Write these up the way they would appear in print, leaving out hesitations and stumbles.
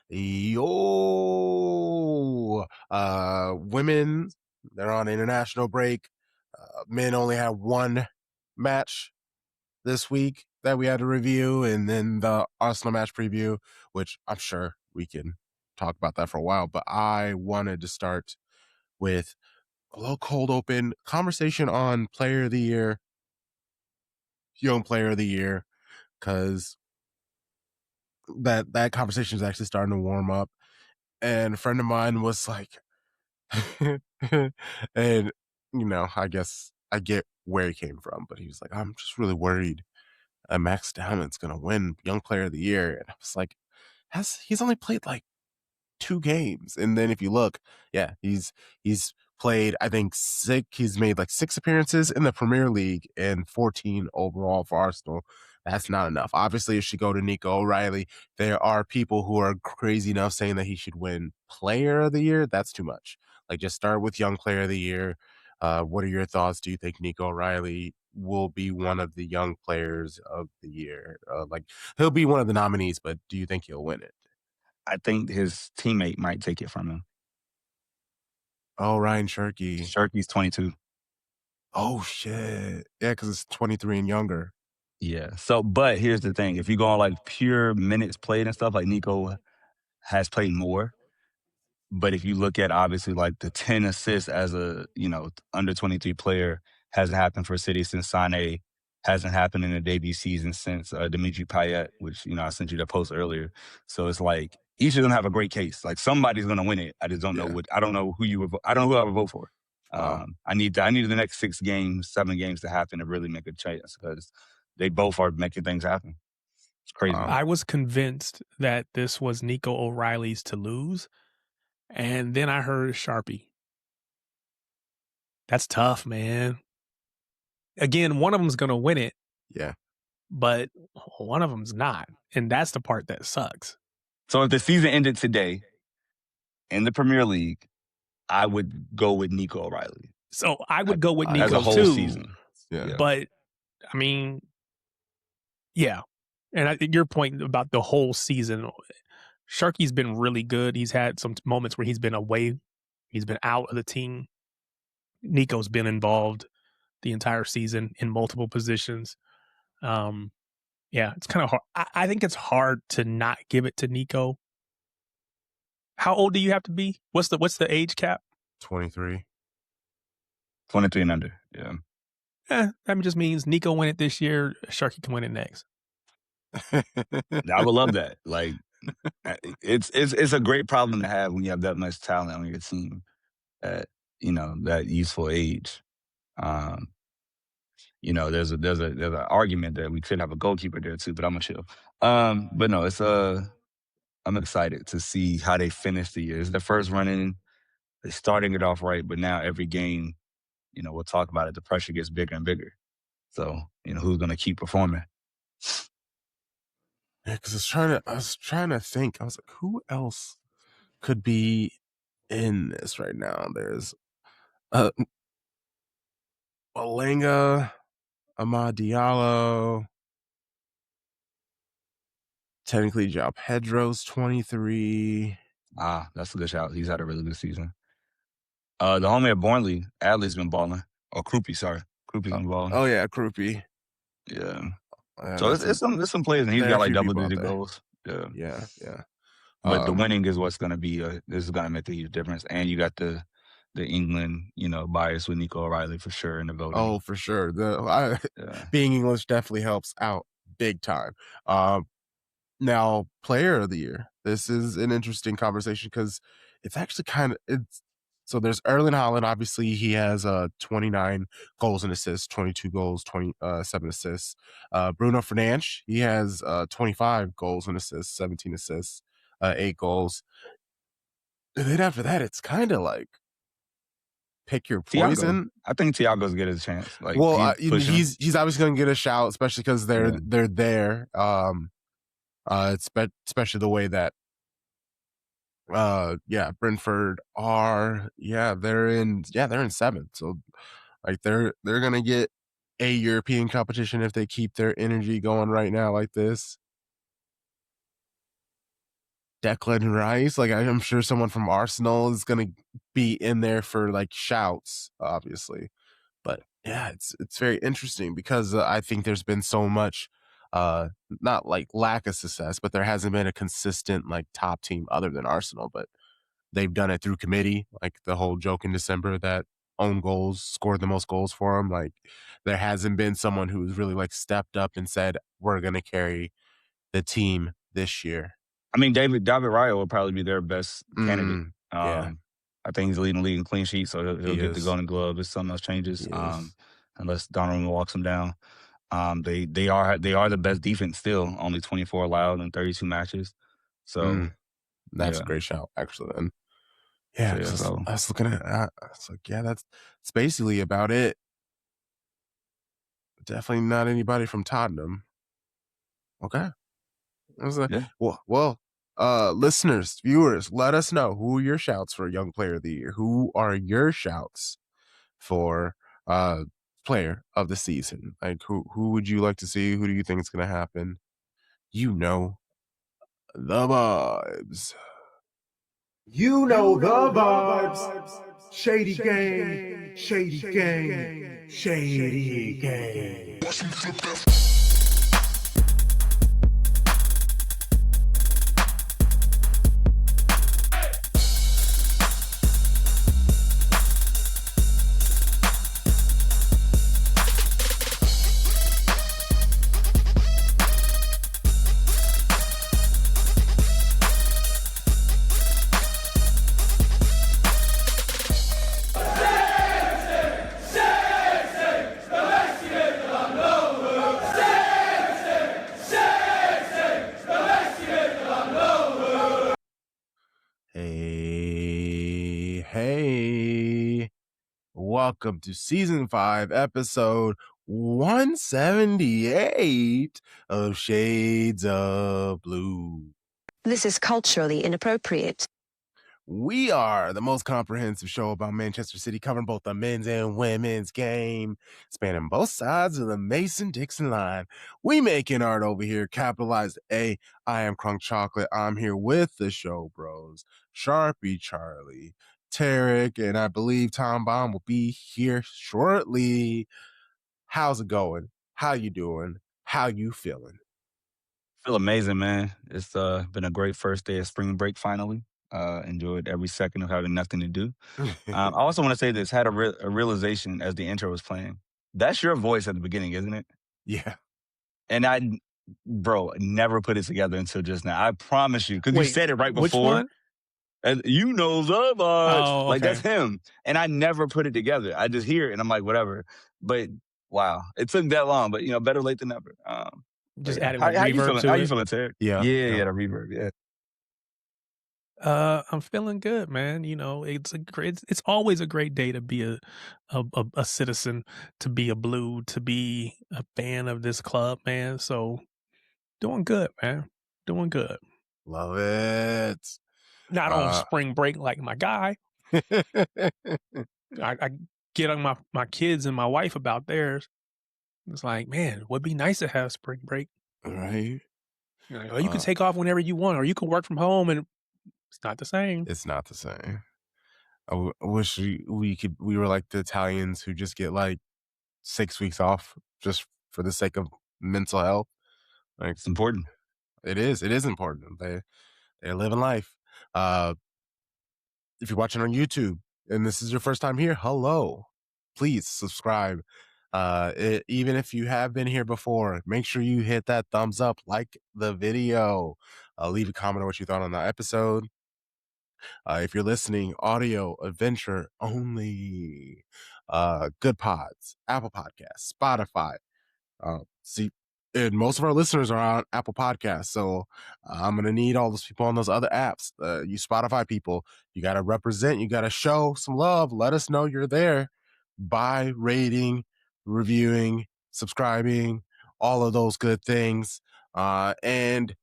Yo, women, they're on international break. Men only have one match this week that we had to review, and then the Arsenal match preview, which I'm sure we can talk about that for a while. But I wanted to start with a little cold open conversation on player of the year, young player of the year, because that conversation is actually starting to warm up. And a friend of mine was like, and I guess I get where he came from, but he was like, I'm just really worried Max Damon's gonna win Young Player of the Year. And I was like, he's only played like 2 games. And then if you look, yeah, he's played, I think he's made like 6 appearances in the Premier League and 14 overall for Arsenal. That's not enough. Obviously, it should go to Nico O'Reilly. There are people who are crazy enough saying that he should win Player of the Year. That's too much. Like, just start with Young Player of the Year. What are your thoughts? Do you think Nico O'Reilly will be one of the Young Players of the Year? Like, he'll be one of the nominees, but do you think he'll win it? I think his teammate might take it from him. Oh, Rayan Cherki. Cherki's 22. Oh, shit. Yeah, because it's 23 and younger. Yeah. So, but here's the thing. If you go on like pure minutes played and stuff, like Nico has played more. But if you look at obviously like the 10 assists as a, under 23 player hasn't happened for City since Sané, hasn't happened in the debut season since Dimitri Payet, which, I sent you that post earlier. So it's like each of them have a great case. Like somebody's going to win it. I just don't know I don't know who I don't know who I would vote for. I need the next 7 games to happen to really make a chance because they both are making things happen. It's crazy. I was convinced that this was Nico O'Reilly's to lose, and then I heard Sharpie. That's tough, man. Again, one of them's going to win it. Yeah. But one of them's not, and that's the part that sucks. So if the season ended today in the Premier League, I would go with Nico O'Reilly. So I would go with Nico as a whole too. Season. Yeah. But I mean, yeah. And your point about the whole season, Sharky's been really good. He's had some moments where he's been away, he's been out of the team. Nico's been involved the entire season in multiple positions. Yeah, it's kind of hard. I think it's hard to not give it to Nico. How old do you have to be? What's the age cap? 23. 23 and under. Yeah. That just means Nico win it this year. Sharky can win it next. I would love that. Like, it's a great problem to have when you have that much talent on your team at that useful age. There's an argument that we could have a goalkeeper there too, but I'm gonna chill. But no, it's I'm excited to see how they finish the year. It's their first run in. They're starting it off right, but now every game, we'll talk about it. The pressure gets bigger and bigger. So, who's gonna keep performing? Yeah, because I was trying to think. I was like, who else could be in this right now? There's Malenga, Amad Diallo. Technically, João Pedro's 23. That's a good shout. He's had a really good season. The homie at Burnley, Adley's been balling. Or Krupi, sorry. Krupi's been balling. Oh, yeah, Krupi. Yeah. So it's some players, and he's got like double-digit goals. Yeah. But the winning is what's going to be, this is going to make a huge difference. And you got the England, bias with Nico O'Reilly for sure in the voting. Oh, for sure. Being English definitely helps out big time. Now, player of the year. This is an interesting conversation because it's actually so there's Erling Haaland. Obviously, he has 29 goals and assists, 22 goals, 27 assists. Bruno Fernandes, he has 25 goals and assists, 17 assists, 8 goals. And then after that, it's kind of like pick your poison. Thiago. I think Thiago's get his chance. Like, he's obviously going to get a shout, especially because they're there. Especially the way that Brentford are they're in 7th, so like they're gonna get a European competition if they keep their energy going right now like this. Declan Rice. Like I'm sure someone from Arsenal is gonna be in there for like shouts, obviously. But yeah, it's very interesting because I think there's been so much, not like lack of success, but there hasn't been a consistent like top team other than Arsenal. But they've done it through committee, like the whole joke in December that own goals scored the most goals for them. Like there hasn't been someone who's really like stepped up and said we're gonna carry the team this year. I mean, David Raya will probably be their best candidate. Yeah, I think he's leading the league in clean sheets, so he'll he get the is. Golden Glove if something else changes. He is. Unless Donnarumma walks him down. They are the best defense still, only 24 allowed in 32 matches. So That's yeah, a great shout, actually. Then yeah, so I was looking at that. I was like, yeah, that's basically about it. Definitely not anybody from Tottenham. Okay. I was like, yeah. well, listeners, viewers, let us know who are your shouts for Young Player of the Year. Who are your shouts for Player of the Season? Like, who would you like to see? Who do you think is going to happen? You know the vibes. You know the vibes. Shady gang, shady gang, shady gang. Hey, welcome to season 5, episode 178 of Shades of Blue. This is culturally inappropriate. We are the most comprehensive show about Manchester City, covering both the men's and women's game, spanning both sides of the Mason-Dixon line. We making art over here, capitalized A. I am Crunk Chocolate. I'm here with the show bros, Sharpie Charlie, Tarek, and I believe Tom Baum will be here shortly. How's it going? How you doing? How you feeling? Feel amazing, man. It's been a great first day of spring break finally. Enjoyed every second of having nothing to do. I also want to say this, had a realization as the intro was playing. That's your voice at the beginning, isn't it? Yeah. And bro, never put it together until just now. I promise you, because you said it right before. Which one? And you know the vibes. Oh, Like, okay. that's him. And I never put it together. I just hear it and I'm like, whatever. But wow, it took that long, but better late than never. Just yeah. adding like how you reverb feeling? to How it. you feeling, Ted? Yeah. Yeah, the reverb, yeah. I'm feeling good, man. It's always a great day to be a citizen, to be a blue, to be a fan of this club, man. So doing good, man. Doing good. Love it. Not on spring break like my guy. I get on my kids and my wife about theirs. It's like, man, it would be nice to have spring break. Right. Or you can take off whenever you want, or you can work from home, and it's not the same. It's not the same. I wish we were like the Italians who just get like 6 weeks off just for the sake of mental health. Like, it's important. It is important. They're living life. If you're watching on YouTube and this is your first time here, hello. Please subscribe. Even if you have been here before, make sure you hit that thumbs up, like the video, leave a comment on what you thought on the episode. If you're listening, audio adventure only, Good Pods, Apple Podcasts, Spotify. And most of our listeners are on Apple Podcasts, so I'm gonna need all those people on those other apps. You Spotify people, you gotta represent, you gotta show some love. Let us know you're there by rating, reviewing, subscribing, all of those good things. And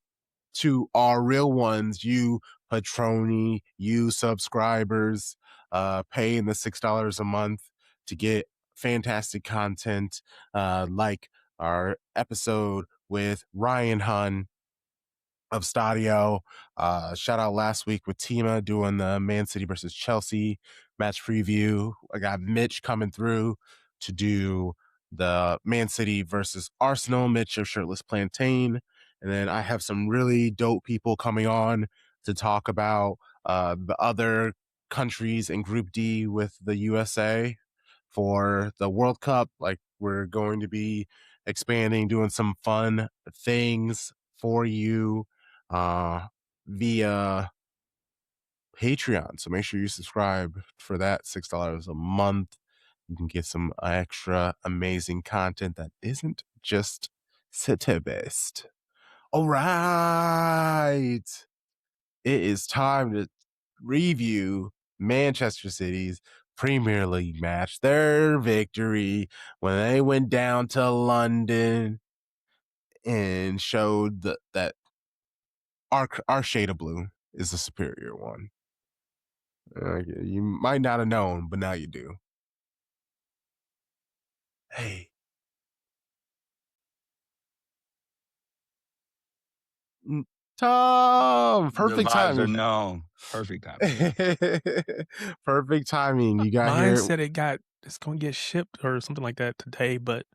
to our real ones, you patroni, you subscribers, paying the $6 a month to get fantastic content, like our episode with Ryan Hun, of Stadio. Shout out last week with Tima doing the Man City versus Chelsea match preview. I got Mitch coming through to do the Man City versus Arsenal, Mitch of Shirtless Plantain. And then I have some really dope people coming on to talk about the other countries in Group D with the USA for the World Cup. Like, we're going to be expanding, doing some fun things for you via Patreon. So make sure you subscribe for that. $6 a month. You can get some extra amazing content that isn't just city based. All right. It is time to review Manchester City's Premier League match, their victory when they went down to London and showed that our shade of blue is the superior one. You might not have known, but now you do. Hey. Tom, perfect The vibes are timing. known. Perfect timing. Perfect timing. You got Mine here. said it's going to get shipped or something like that today, but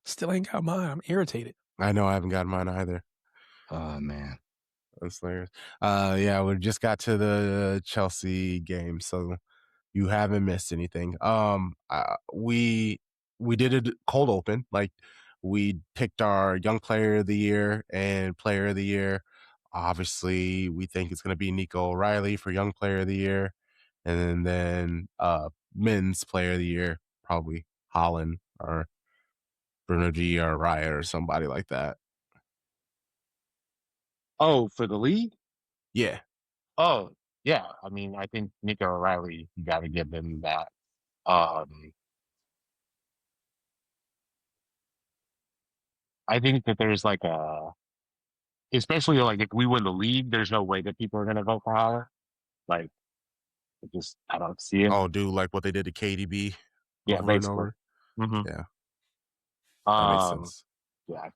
still ain't got mine. I'm irritated. I know I haven't got mine either. Oh man. That's hilarious. Yeah, we just got to the Chelsea game, so you haven't missed anything. We did a cold open. Like, we picked our young player of the year and player of the year. Obviously, we think it's going to be Nico O'Reilly for young player of the year, and then men's player of the year, probably Holland or Bernardo or Raya or somebody like that. Oh, for the league? Yeah. Oh, yeah. I mean, I think Nico O'Reilly, you got to give him that. Um, I think that there's like especially like if we win the league, there's no way that people are going to vote for Howard. Like, I don't see it. Oh, do like what they did to KDB Yeah, over and basically. over. Mm-hmm. Yeah, that makes sense. Yeah.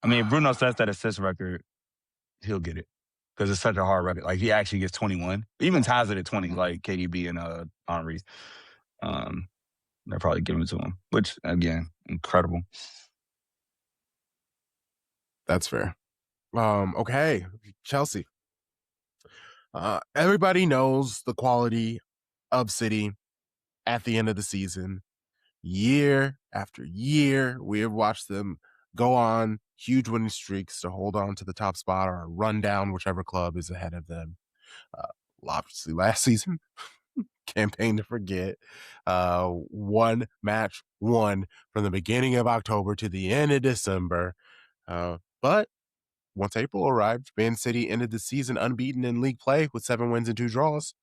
I mean, if Bruno sets that assist record, he'll get it because it's such a hard record. Like, he actually gets 21, even ties it at 20, like KDB and Henry. They'll probably give it to him, which again, incredible. That's fair. Okay, Chelsea. Everybody knows the quality of City at the end of the season. Year after year, we have watched them go on huge winning streaks to hold on to the top spot or run down whichever club is ahead of them. Obviously, last season, campaign to forget, one match won from the beginning of October to the end of December. But once April arrived, Man City ended the season unbeaten in league play with 7 wins and 2 draws.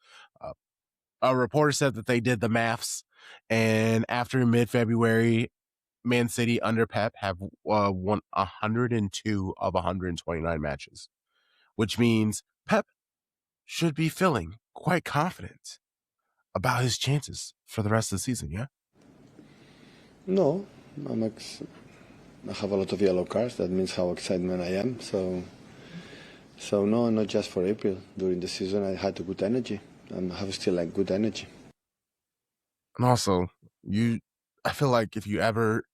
A reporter said that they did the maths, and after mid-February, Man City under Pep have won 102 of 129 matches, which means Pep should be feeling quite confident about his chances for the rest of the season, yeah? No, I have a lot of yellow cards. That means how excited I am. So no, not just for April. During the season, I had good energy. And I have still like good energy. And also, I feel like if you ever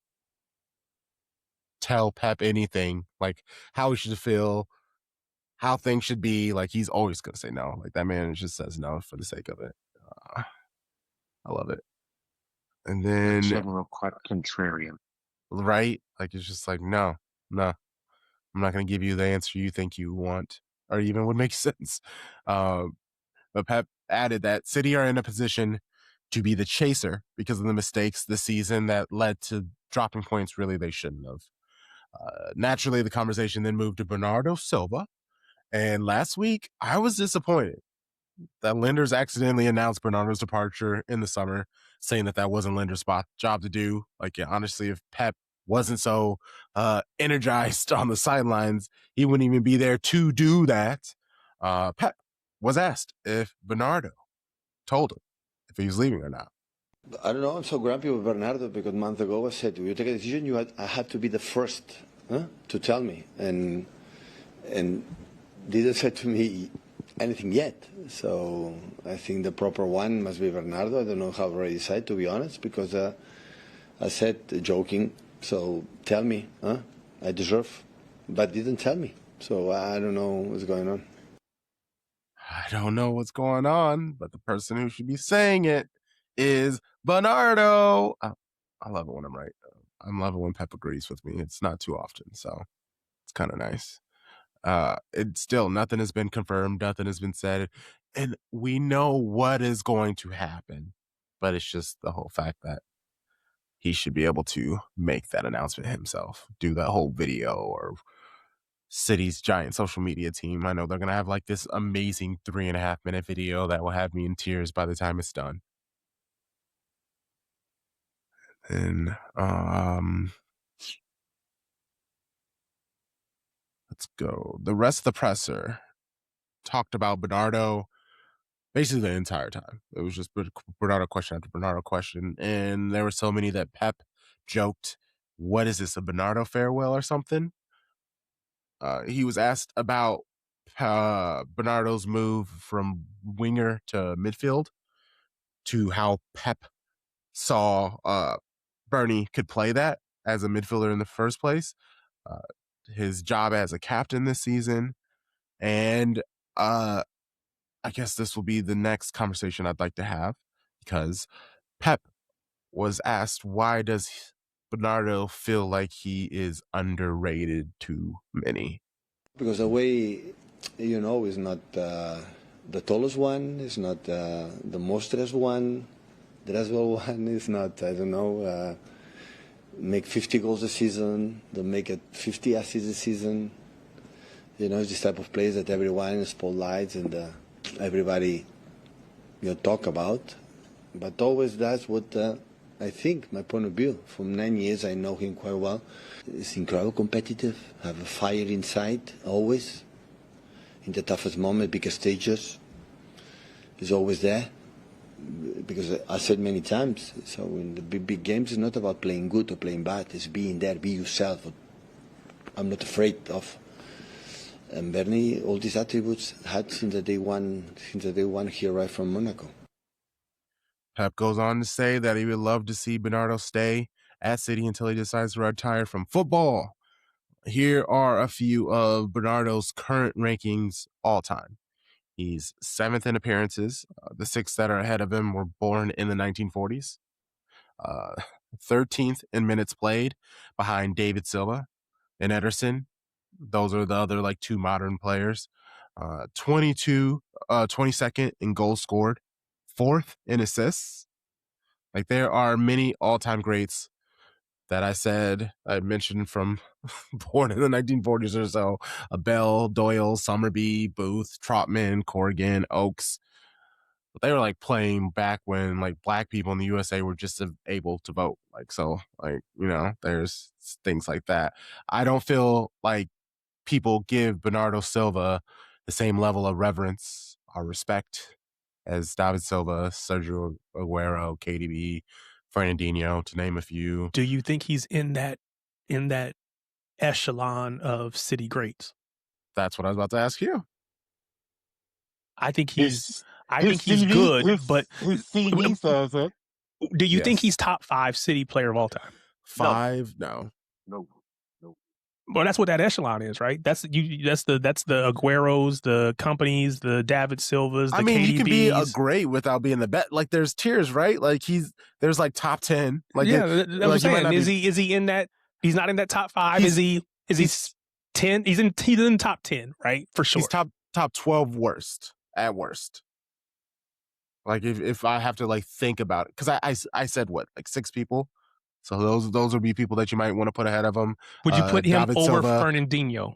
tell Pep anything, like how he should feel, how things should be, like he's always going to say no. Like that man just says no for the sake of it. I love it. And then General contrarian. Right? Like it's just like, no, I'm not going to give you the answer you think you want or even would make sense. But Pep added that City are in a position to be the chaser because of the mistakes this season that led to dropping points really they shouldn't have. Naturally, the conversation then moved to Bernardo Silva. And last week, I was disappointed that Ljinders accidentally announced Bernardo's departure in the summer, saying that wasn't Linder's job to do. Like, yeah, honestly, if Pep wasn't so energized on the sidelines, he wouldn't even be there to do that. Pep was asked if Bernardo told him if he was leaving or not. I don't know. I'm so grumpy with Bernardo because a month ago I said, "You take a decision. I had to be the first to tell me." And and didn't say to me anything yet. So I think the proper one must be Bernardo. I don't know how to already decide, to be honest, because I said joking, so tell me, huh? I deserve, but didn't tell me. So I don't know what's going on. I don't know what's going on, but the person who should be saying it is Bernardo. I love it when I'm right. I love it when Pep agrees with me. It's not too often, so it's kind of nice. It's still, nothing has been confirmed, nothing has been said, and we know what is going to happen, but it's just the whole fact that he should be able to make that announcement himself, do that whole video, or City's giant social media team. I know they're going to have like this amazing 3.5-minute video that will have me in tears by the time it's done. And let's go. The rest of the presser talked about Bernardo basically the entire time. It was just Bernardo question after Bernardo question. And there were so many that Pep joked, what is this, a Bernardo farewell or something? He was asked about Bernardo's move from winger to midfield, to how Pep saw Bernie could play that as a midfielder in the first place, his job as a captain this season, and I guess this will be the next conversation I'd like to have, because Pep was asked, why does Bernardo feel like he is underrated to many? Because the way, is not the tallest one, is not the most dressed one. The Dressel one is not, I don't know, make 50 goals a season, don't make it 50 assists a season. It's this type of players that everyone spotlights and everybody, talk about. But always that's what I think, my point of view. From 9 years, I know him quite well. He's incredibly competitive, have a fire inside, always. In the toughest moment, biggest stages, he's always there. Because I said many times, so in the big games, it's not about playing good or playing bad. It's being there, be yourself. I'm not afraid of. And Bernie, all these attributes had since the day one he arrived from Monaco. Pep goes on to say that he would love to see Bernardo stay at City until he decides to retire from football. Here are a few of Bernardo's current rankings all time. He's 7th in appearances. The 6 that are ahead of him were born in the 1940s. 13th in minutes played, behind David Silva and Ederson. Those are the other like 2 modern players. 22nd in goals scored. 4th in assists. Like, there are many all-time greats that I mentioned from born in the 1940s or so. Bell, Doyle, Summerby, Booth, Trotman, Corrigan, Oakes. But they were like playing back when like black people in the USA were just able to vote. Like, so like, there's things like that. I don't feel like people give Bernardo Silva the same level of reverence or respect as David Silva, Sergio Aguero, KDB, Fernandinho, to name a few. Do you think he's in that echelon of City greats? That's what I was about to ask you. I think he's CV, good, but his CV says it. Do you think he's top 5 City player of all time? 5? No. Well, that's what that echelon is, right? That's the Agueros, the companies, the David Silvas, the KDBs. You can be a great without being the best. Like, there's tiers, right? Like, there's like top 10. Like, yeah, that's what I'm saying. Is he in that? He's not in that top 5. Is he 10? He's in top 10, right? For sure. He's top 12 worst at worst. Like, if I have to like think about it, because I said what, like 6 people. So those would be people that you might want to put ahead of him. Would you put him David over Silva, Fernandinho?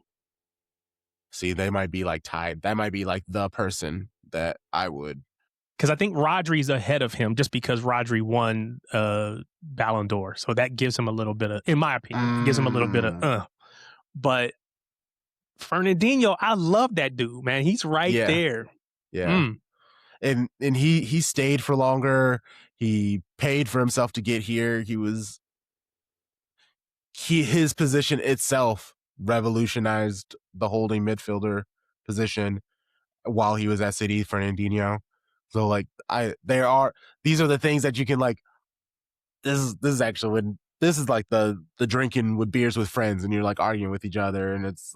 See, they might be like tied. That might be like the person that I would. Because I think Rodri's ahead of him just because Rodri won Ballon d'Or. So that gives him a little bit of, in my opinion, gives him a little bit of, But Fernandinho, I love that dude, man. He's right there. Yeah. And he stayed for longer. He paid for himself to get here. His position itself revolutionized the holding midfielder position while he was at City, Fernandinho. So like these are the things that you can like. This is actually when this is like the drinking with beers with friends and you're like arguing with each other and it's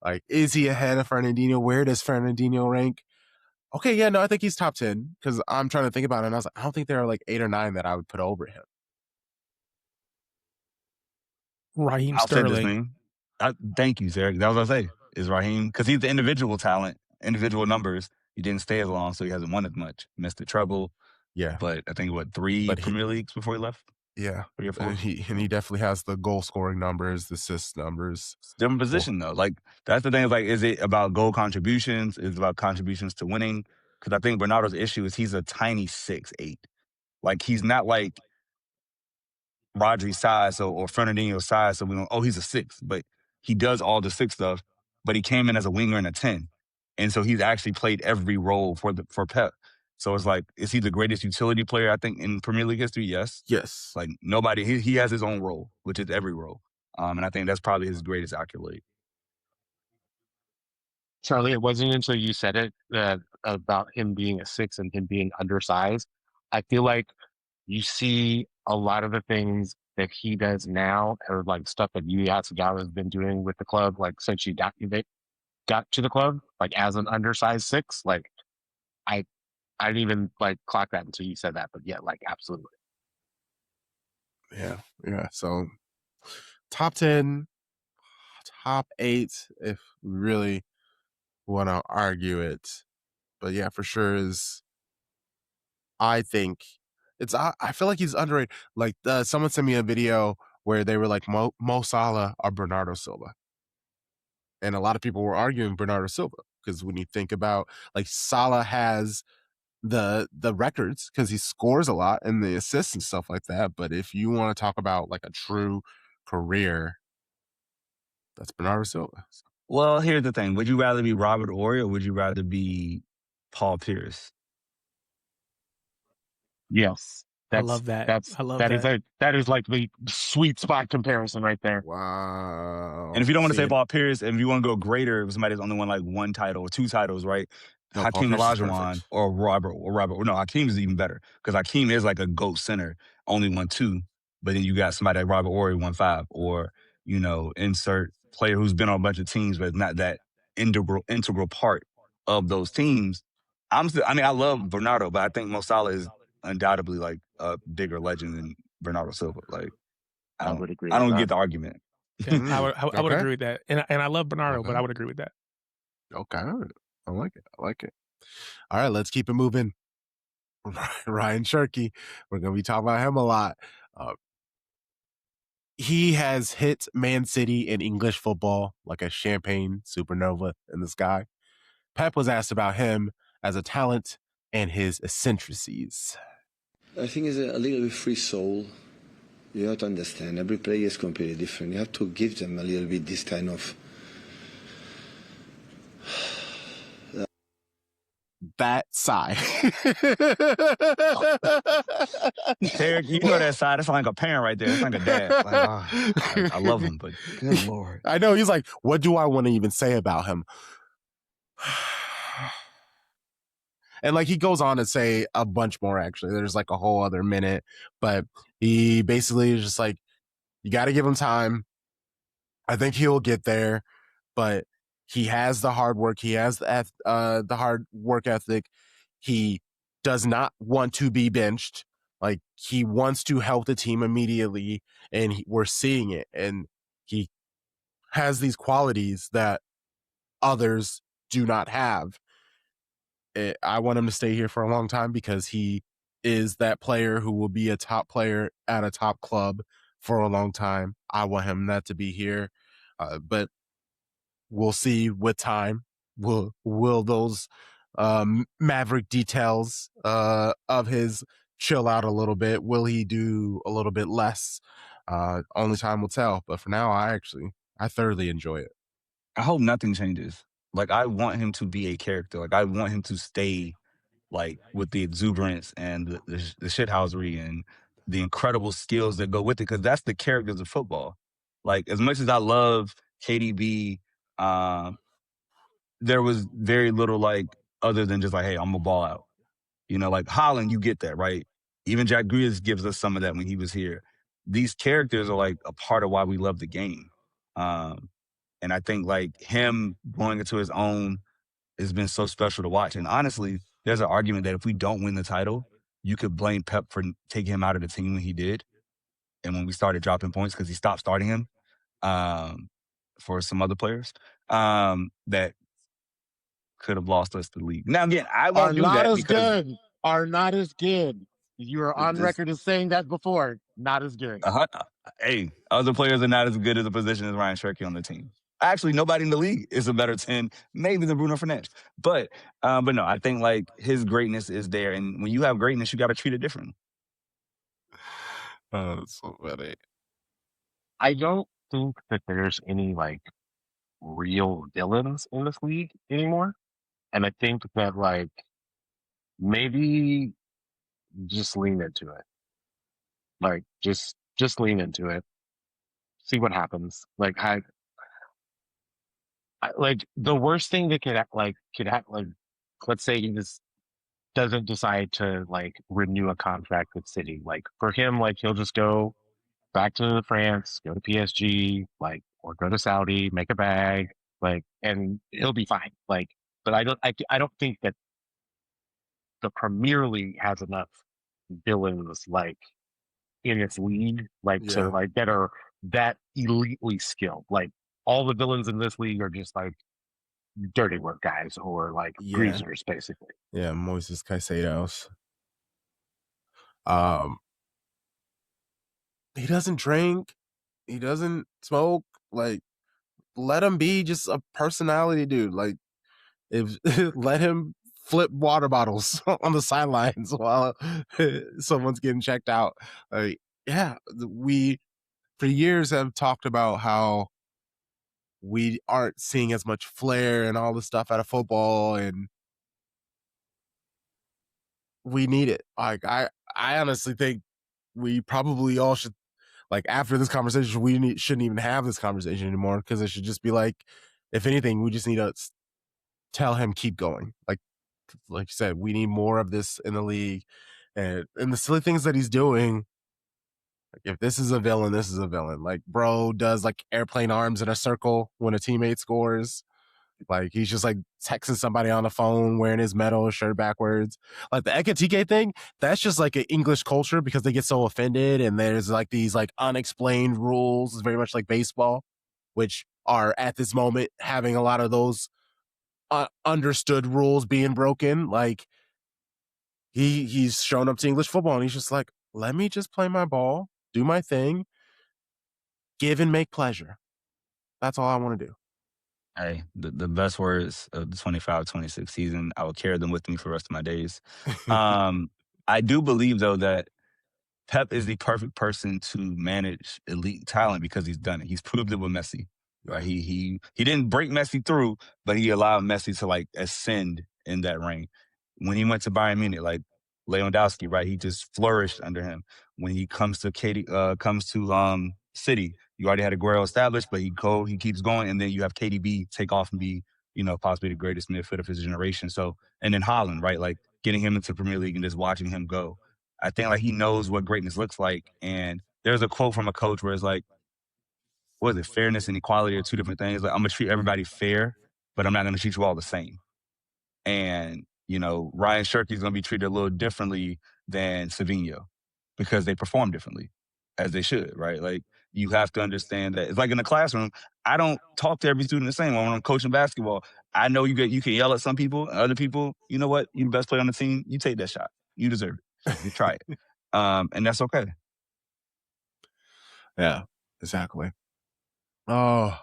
like is he ahead of Fernandinho? Where does Fernandinho rank? Okay, yeah, no, I think he's top 10 because I'm trying to think about it and I was like, I don't think there are like 8 or 9 that I would put over him. Raheem I'll say this, Sterling. man. Thank you, Zarek. That was what I say. Is Raheem, because he's the individual talent, individual numbers. He didn't stay as long, so he hasn't won as much. Missed the treble. Yeah. But I think, what, 3 But Premier Leagues before he left? Yeah. 3 or 4? And he definitely has the goal scoring numbers, the assist numbers. It's a different position, though. Like, that's the thing. Is like, is it about goal contributions? Is it about contributions to winning? Because I think Bernardo's issue is he's a tiny 6'8". Like, he's not like Rodri's size or Fernandinho's size, so we don't, oh, he's a 6. But he does all the 6 stuff, but he came in as a winger and a 10. And so he's actually played every role for Pep. So it's like, is he the greatest utility player, I think, in Premier League history? Yes. Yes. Like, nobody, he has his own role, which is every role. And I think that's probably his greatest accolade. Charlie, it wasn't until you said it about him being a 6 and him being undersized. I feel like you see a lot of the things that he does now are like stuff that Yui Hasegawa has been doing with the club, like since she got to the club, like as an undersized 6. Like I didn't even like clock that until you said that, but yeah, like absolutely. Yeah. So top 10, top 8, if we really want to argue it. But yeah, for sure is. I think I feel like he's underrated. Like someone sent me a video where they were like Mo Salah or Bernardo Silva, and a lot of people were arguing Bernardo Silva because when you think about like Salah has the records because he scores a lot and the assists and stuff like that. But if you want to talk about like a true career, that's Bernardo Silva. Well, here's the thing. Would you rather be Robert Horry or would you rather be Paul Pierce? Yes. I love that. I love that. That is like the sweet spot comparison right there. Wow. And if you don't want to say Paul Pierce, and if you want to go greater, if somebody's only won like 1 title or 2 titles, right? No, Hakeem Olajuwon or Robert. No, Hakeem is even better because Hakeem is like a GOAT center, only won 2. But then you got somebody like Robert Horry won 5, or insert player who's been on a bunch of teams, but not that integral part of those teams. I love Bernardo, but I think Mo Salah is undoubtedly like a bigger legend than Bernardo Silva. Like, I would agree. I don't get the argument. Yeah, I would agree with that, and I love Bernardo, but I would agree with that. Okay, I like it. All right, let's keep it moving. Rayan Cherki, we're gonna be talking about him a lot. He has hit Man City in English football like a champagne supernova in the sky. Pep was asked about him as a talent and his eccentricities. I think he's a little bit free soul. You have to understand, every player is completely different. You have to give them a little bit this kind of... That sigh. Derek, you know that side. It's like a parent right there. It's like a dad. Like, I love him, but good Lord. I know. He's like, what do I want to even say about him? And like he goes on to say a bunch more, actually. There's like a whole other minute, but he basically is just like, you got to give him time. I think he'll get there, but he has the hard work. He has the hard work ethic. He does not want to be benched. Like he wants to help the team immediately, and we're seeing it. And he has these qualities that others do not have. I want him to stay here for a long time because he is that player who will be a top player at a top club for a long time. I want him not to be here, but we'll see with time. Will those maverick details of his chill out a little bit? Will he do a little bit less? Only time will tell. But for now, I thoroughly enjoy it. I hope nothing changes. Like, I want him to be a character. Like, I want him to stay, like, with the exuberance and the shithousery and the incredible skills that go with it, because that's the characters of football. Like, as much as I love KDB there was very little like other than just like, hey, I'm gonna ball out. You know, like Holland, you get that, right? Even Jack Grealish gives us some of that when he was here. These characters are like a part of why we love the game. And I think like him growing into his own has been so special to watch. And honestly, there's an argument that if we don't win the title, you could blame Pep for taking him out of the team when he did. And when we started dropping points because he stopped starting him for some other players that could have lost us the league. Now, again, I Are won't do not that as because good. Are not as good. You were on this, record as saying that before. Not as good. hey, other players are not as good as a position as Rayan Cherki on the team. Actually, nobody in the league is a better 10, maybe than Bruno Fernandes. But no, I think like his greatness is there. And when you have greatness, you got to treat it differently. Oh, that's so funny. I don't think that there's any like real villains in this league anymore. And I think that like maybe just lean into it. Like just lean into it. See what happens. Like I like the worst thing that could happen like let's say he just doesn't decide to like renew a contract with City. Like for him, like he'll just go back to France, go to PSG, like or go to Saudi, make a bag, like, and he'll be fine. Like, but I don't think that the Premier League has enough villains like in its league, like to Yeah. like that are that elitely skilled. Like all the villains in this league are just like dirty work guys or like Yeah. greasers, basically. Yeah, Moises Caicedos. He doesn't drink. He doesn't smoke. Like, let him be just a personality dude. Like, if let him flip water bottles on the sidelines while someone's getting checked out. Like, yeah, we for years have talked about how we aren't seeing as much flair and all the stuff out of football, and we need it. Like, I honestly think we probably all should, like, after this conversation, shouldn't even have this conversation anymore, because it should just be like, if anything, we just need to tell him keep going. Like you said, we need more of this in the league, and the silly things that he's doing. Like, if this is a villain, this is a villain. Like, bro does like airplane arms in a circle when a teammate scores. Like, he's just like texting somebody on the phone wearing his medal shirt backwards. Like the Ekatike thing, that's just like an English culture because they get so offended, and there's like these like unexplained rules. It's very much like baseball, which are at this moment having a lot of those understood rules being broken. Like, he's shown up to English football and he's just like, let me just play my ball, do my thing, give and make pleasure. That's all I want to do. Hey, the best words of the 25-26 season, I will carry them with me for the rest of my days. I do believe, though, that Pep is the perfect person to manage elite talent because he's done it. He's proved it with Messi. Right? He didn't break Messi through, but he allowed Messi to like ascend in that ring. When he went to Bayern Munich, like Lewandowski, right? He just flourished under him. When he comes to City, you already had Aguero established, but he keeps going, and then you have KDB take off and be, possibly the greatest midfielder of his generation. So, and then Haaland, right? Like getting him into the Premier League and just watching him go. I think like he knows what greatness looks like. And there's a quote from a coach where it's like, what is it? Fairness and equality are two different things. Like, I'm gonna treat everybody fair, but I'm not gonna treat you all the same. And, Rayan Cherki is gonna be treated a little differently than Savinho because they perform differently, as they should, right? Like, you have to understand that it's like in the classroom. I don't talk to every student the same. When I'm coaching basketball, I know you can yell at some people, other people. You know what? You're the best player on the team. You take that shot. You deserve it. You try it, and that's okay. Yeah, exactly. Oh,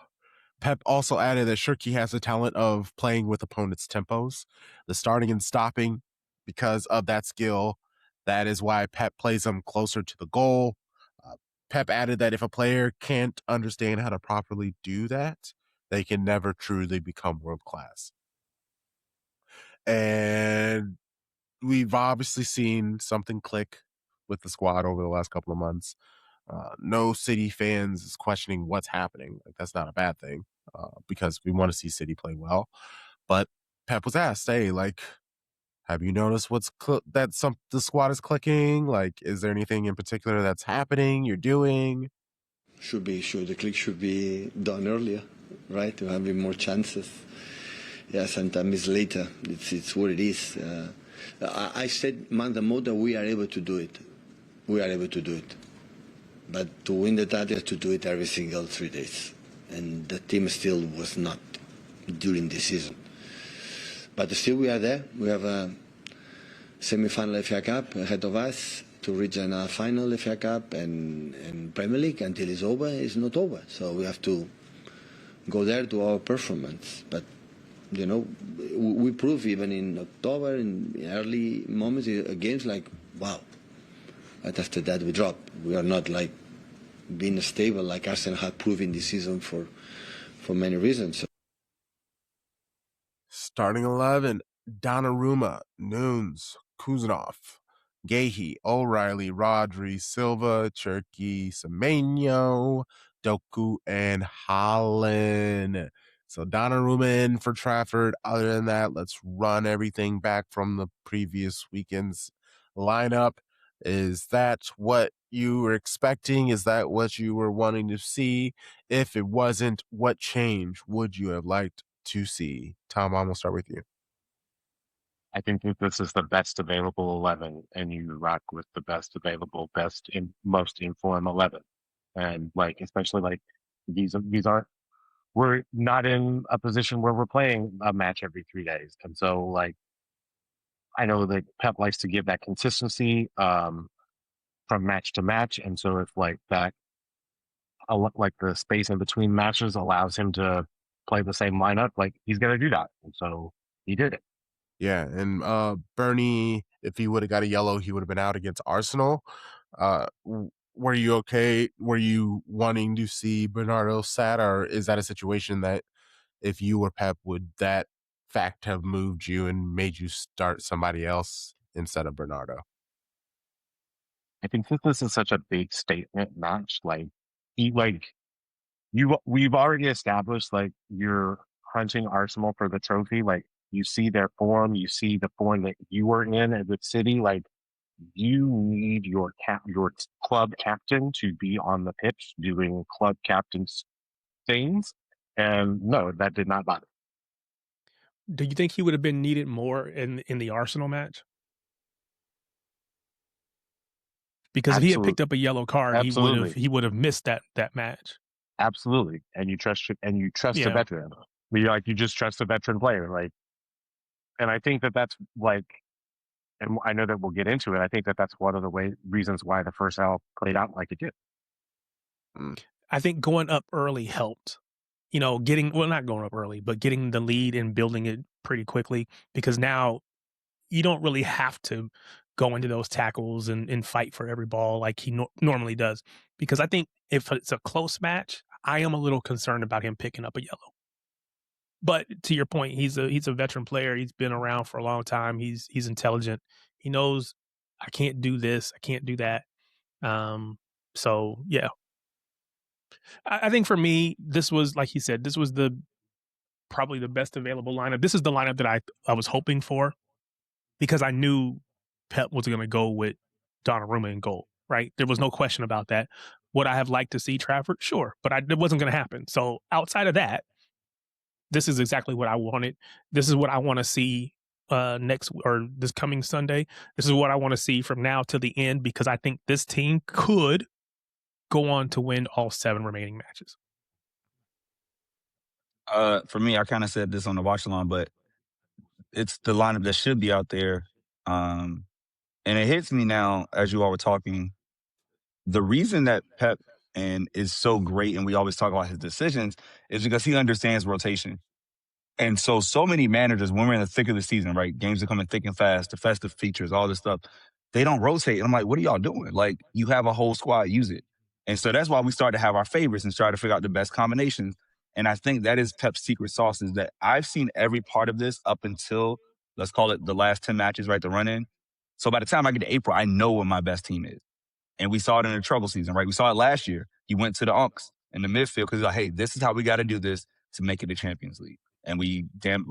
Pep also added that Cherki has the talent of playing with opponents' tempos, the starting and stopping. Because of that skill, that is why Pep plays them closer to the goal. Pep added that if a player can't understand how to properly do that, they can never truly become world class. And we've obviously seen something click with the squad over the last couple of months. No City fans is questioning what's happening. Like, that's not a bad thing. because we want to see City play well. But Pep was asked, "Hey, like, have you noticed that the squad is clicking? Like, is there anything in particular that's happening? You're doing?" The click should be done earlier, right? To have more chances. Yeah, sometimes it's later. It's what it is. I said the more that we are able to do it, we are able to do it. But to win the title, to do it every single 3 days, and the team still was not during the season. But still, we are there. We have a semi-final FA Cup ahead of us to reach a final FA Cup and Premier League. Until it's over, it's not over. So we have to go there to our performance. But you know, we prove even in October, in early moments, games like, wow. But after that, we drop. We are not like being stable like Arsenal had proven this season for many reasons. So. Starting 11, Donnarumma, Nunes, Kuzanov, Gahey, O'Reilly, Rodri, Silva, Cherki, Semenyo, Doku, and Holland. So Donnarumma in for Trafford. Other than that, let's run everything back from the previous weekend's lineup. Is that what you were expecting? Is that what you were wanting to see? If it wasn't, what change would you have liked to see? Tom, I'm gonna start with you. I think that this is the best available 11, and you rock with the best available, most informed 11. And like, especially like these aren't, we're not in a position where we're playing a match every 3 days. And so like, I know that Pep likes to give that consistency from match to match. And so if like that, like the space in between matches allows him to play the same lineup, like he's going to do that. And so he did it. Yeah, and Bernie, if he would have got a yellow, he would have been out against Arsenal. Were you okay? Were you wanting to see Bernardo sat, or is that a situation that if you were Pep, would that fact have moved you and made you start somebody else instead of Bernardo? I think that this is such a big statement match. Like we've already established like you're hunting Arsenal for the trophy. Like you see their form, you see the form that you were in at the City. Like you need your club captain to be on the pitch doing club captain's things. And no, that did not bother. Do you think he would have been needed more in the Arsenal match? Because if he had picked up a yellow card, he would have missed that match. Absolutely. And you trust a veteran. You just trust a veteran player. Like, and I think that's like, and I know that we'll get into it. I think that's one of the reasons why the first L played out like it did. I think going up early helped. You know, not going up early, but getting the lead and building it pretty quickly, because now you don't really have to go into those tackles and fight for every ball like he normally does. Because I think if it's a close match, I am a little concerned about him picking up a yellow. But to your point, he's a veteran player. He's been around for a long time. He's intelligent. He knows I can't do this. I can't do that. So yeah, I think for me, this was, like he said, this was probably the best available lineup. This is the lineup that I was hoping for, because I knew Pep was going to go with Donnarumma in goal, right? There was no question about that. Would I have liked to see Trafford? Sure, but it wasn't going to happen. So outside of that, this is exactly what I wanted. This is what I want to see this coming Sunday. This is what I want to see from now to the end, because I think this team could go on to win all 7 remaining matches. For me, I kind of said this on the watch along, but it's the lineup that should be out there. And it hits me now as you all were talking. The reason that Pep is so great, and we always talk about his decisions, is because he understands rotation. And so many managers, when we're in the thick of the season, right, games are coming thick and fast, the festive features, all this stuff, they don't rotate. And I'm like, what are y'all doing? Like, you have a whole squad, use it. And so that's why we start to have our favorites and try to figure out the best combinations. And I think that is Pep's secret sauce, is that I've seen every part of this up until, let's call it the last 10 matches, right, the run in. So by the time I get to April, I know what my best team is. And we saw it in the trouble season, right? We saw it last year. He went to the Unks in the midfield because he's like, hey, this is how we got to do this. to make it to Champions League. And we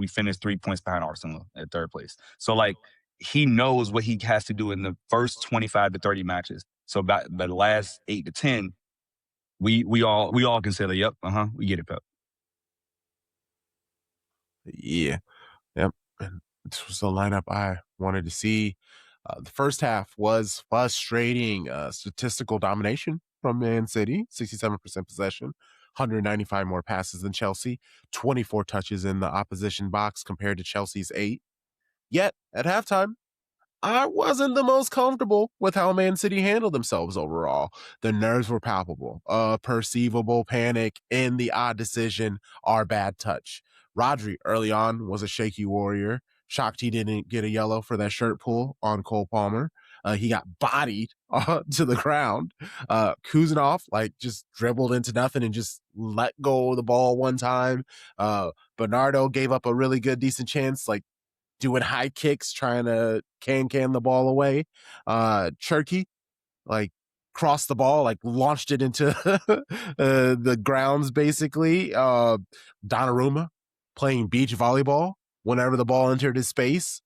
finished 3 points behind Arsenal at third place. So like he knows what he has to do in the first 25 to 30 matches. So about the last 8 to 10, we all can say, yep, we get it, Pep. Yeah. Yep. And this was the lineup I wanted to see. The first half was frustrating. Statistical domination from Man City, 67% possession, 195 more passes than Chelsea, 24 touches in the opposition box compared to Chelsea's 8. Yet, at halftime, I wasn't the most comfortable with how Man City handled themselves overall. The nerves were palpable, perceivable panic in the odd decision, our bad touch. Rodri early on was a shaky warrior. Shocked he didn't get a yellow for that shirt pull on Cole Palmer. He got bodied to the ground. Kuzanov just dribbled into nothing and just let go of the ball one time. Bernardo gave up a really good, decent chance, doing high kicks, trying to can the ball away. Cherki, crossed the ball, launched it into the grounds, basically. Donnarumma playing beach volleyball whenever the ball entered his space.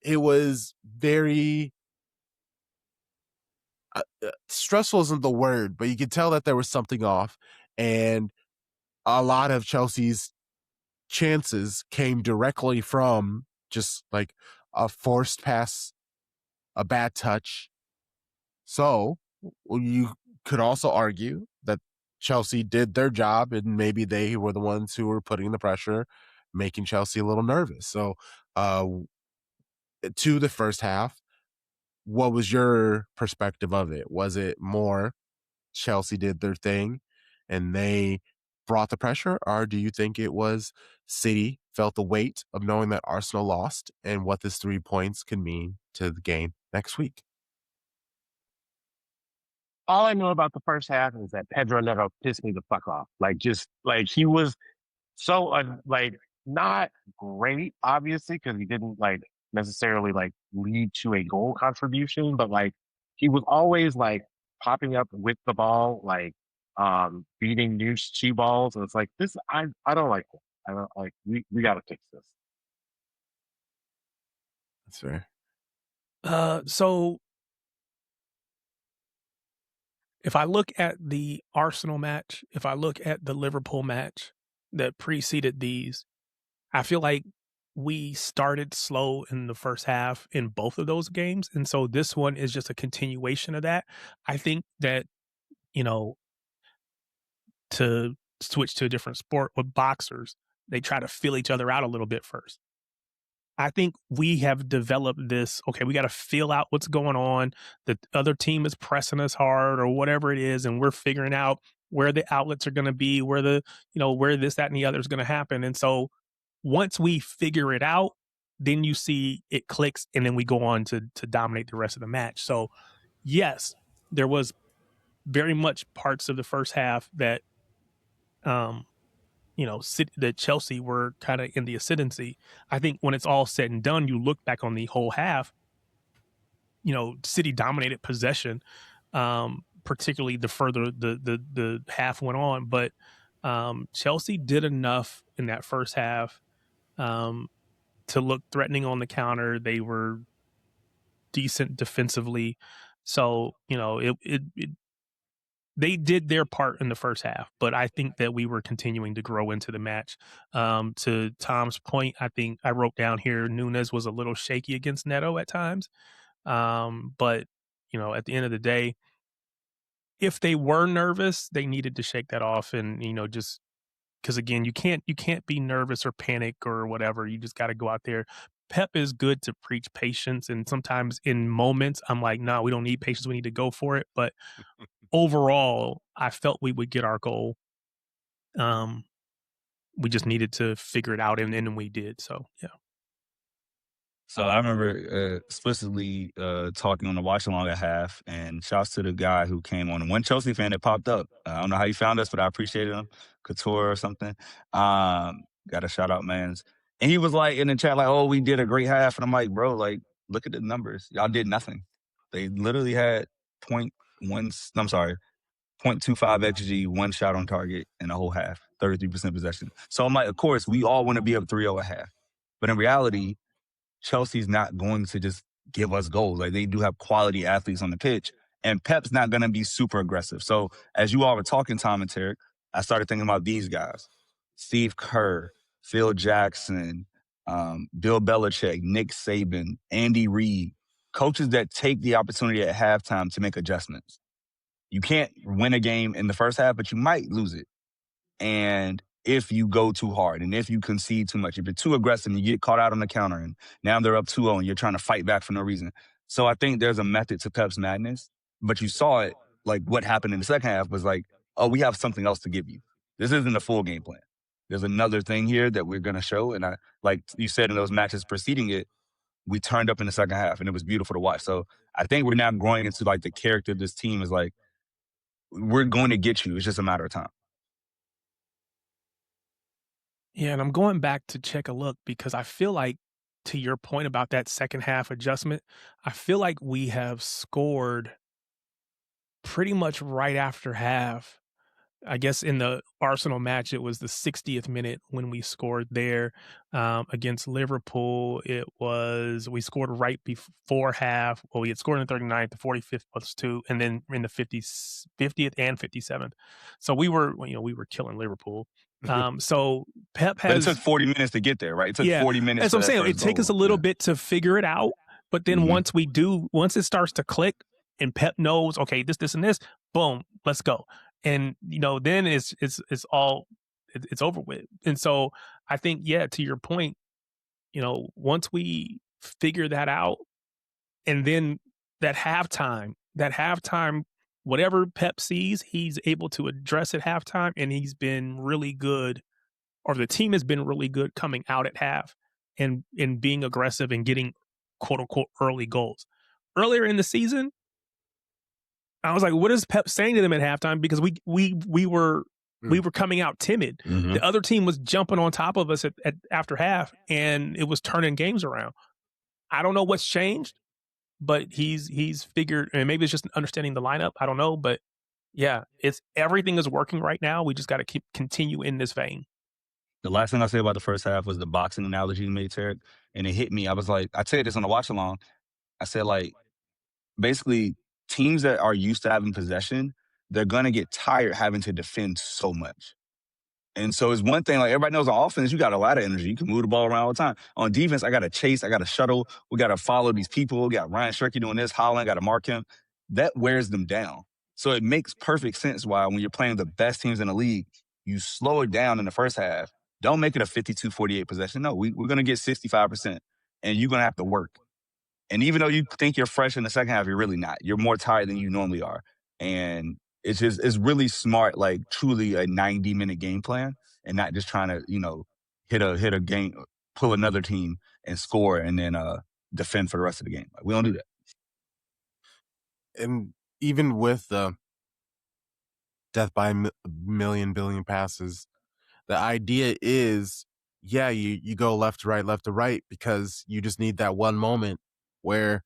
It was very stressful isn't the word, but you could tell that there was something off. And a lot of Chelsea's chances came directly from just a forced pass, a bad touch. So you could also argue that Chelsea did their job and maybe they were the ones who were putting the pressure, making Chelsea a little nervous. So to the first half, what was your perspective of it? Was it more Chelsea did their thing and they brought the pressure, or do you think it was City felt the weight of knowing that Arsenal lost and what this 3 points can mean to the game next week? All I know about the first half is that Pedro Neto pissed me the fuck off. He was so not great, obviously, because he didn't necessarily lead to a goal contribution, but he was always popping up with the ball, beating loose two balls, and it's this. I don't like it. I don't like. We got to fix this. That's fair. So if I look at the Arsenal match, if I look at the Liverpool match that preceded these, I feel like we started slow in the first half in both of those games. And so this one is just a continuation of that. I think that, to switch to a different sport with boxers, they try to feel each other out a little bit first. I think we have developed this, okay, we got to feel out what's going on. The other team is pressing us hard or whatever it is, and we're figuring out where the outlets are going to be, where where this, that, and the other is going to happen. And so once we figure it out, then you see it clicks, and then we go on to dominate the rest of the match. So yes, there was very much parts of the first half that that Chelsea were kind of in the ascendancy. I think when it's all said and done, you look back on the whole half, City dominated possession, particularly the further the half went on. But Chelsea did enough in that first half to look threatening on the counter. They were decent defensively. So, they did their part in the first half, but I think that we were continuing to grow into the match. To Tom's point, I think I wrote down here, Nunes was a little shaky against Neto at times. But, at the end of the day, if they were nervous, they needed to shake that off and, just because again, you can't be nervous or panic or whatever. You just got to go out there. Pep is good to preach patience. And sometimes in moments, I'm like, no, we don't need patience. We need to go for it. But overall, I felt we would get our goal. We just needed to figure it out, and we did. So, yeah. So I remember explicitly talking on the watch along at half, and shouts to the guy who came on. One Chelsea fan that popped up. I don't know how he found us, but I appreciated him. Couture or something. Got a shout out, mans. And he was in the chat, oh, we did a great half. And I'm like, bro, look at the numbers. Y'all did nothing. They literally had 0.25 XG, one shot on target in the whole half. 33% possession. So I'm like, of course, we all want to be up 3-0 at half. But in reality, Chelsea's not going to just give us goals. Like, they do have quality athletes on the pitch, and Pep's not going to be super aggressive. So as you all were talking, Tom and Tarek, I started thinking about these guys: Steve Kerr, Phil Jackson, Bill Belichick, Nick Saban, Andy Reid, coaches that take the opportunity at halftime to make adjustments. You can't win a game in the first half, but you might lose it. And if you go too hard and if you concede too much, if you're too aggressive and you get caught out on the counter and now they're up 2-0 and you're trying to fight back for no reason. So I think there's a method to Pep's madness, but you saw it, like what happened in the second half was like, oh, we have something else to give you. This isn't a full game plan. There's another thing here that we're going to show. And like you said, in those matches preceding it, we turned up in the second half and it was beautiful to watch. So I think we're now growing into like the character of this team is like, we're going to get you. It's just a matter of time. Yeah, and I'm going back to check a look because I feel like, to your point about that second half adjustment, I feel like we have scored pretty much right after half. I guess in the Arsenal match, it was the 60th minute when we scored there. Against Liverpool, we scored right before half. Well, we had scored in the 39th, the 45th plus 2, and then in the 50th and 57th. So we were killing Liverpool. So Pep has. But it took 40 minutes to get there, right? It took 40 minutes. That's what I'm saying. It takes us a little bit to figure it out. But then once it starts to click and Pep knows, okay, this, and this, boom, let's go. And, then it's over with. And so I think, to your point, once we figure that out, and then that halftime, whatever Pep sees, he's able to address at halftime, and he's been really good, or the team has been really good coming out at half and being aggressive and getting quote unquote early goals. Earlier in the season, I was like, what is Pep saying to them at halftime? Because we were coming out timid. Mm-hmm. The other team was jumping on top of us at after half, and it was turning games around. I don't know what's changed, but he's figured, and maybe it's just understanding the lineup. I don't know, but everything is working right now. We just got to continue in this vein. The last thing I say about the first half was the boxing analogy you made, Tarek, and it hit me. I was like, I said this on the watch along. I said, like, basically, teams that are used to having possession, they're going to get tired having to defend so much. And so it's one thing, like everybody knows on offense, you got a lot of energy. You can move the ball around all the time. On defense, I got to chase, I got to shuttle. We got to follow these people. We got Rayan Cherki doing this, Holland, got to mark him. That wears them down. So it makes perfect sense why when you're playing the best teams in the league, you slow it down in the first half. Don't make it a 52-48 possession. No, we're going to get 65%, and you're going to have to work. And even though you think you're fresh in the second half, you're really not. You're more tired than you normally are. And it's really smart, like truly a 90-minute game plan and not just trying to, hit a game, pull another team and score and then defend for the rest of the game. Like, we don't do that. And even with the death by million billion passes, the idea is, you go left to right because you just need that one moment where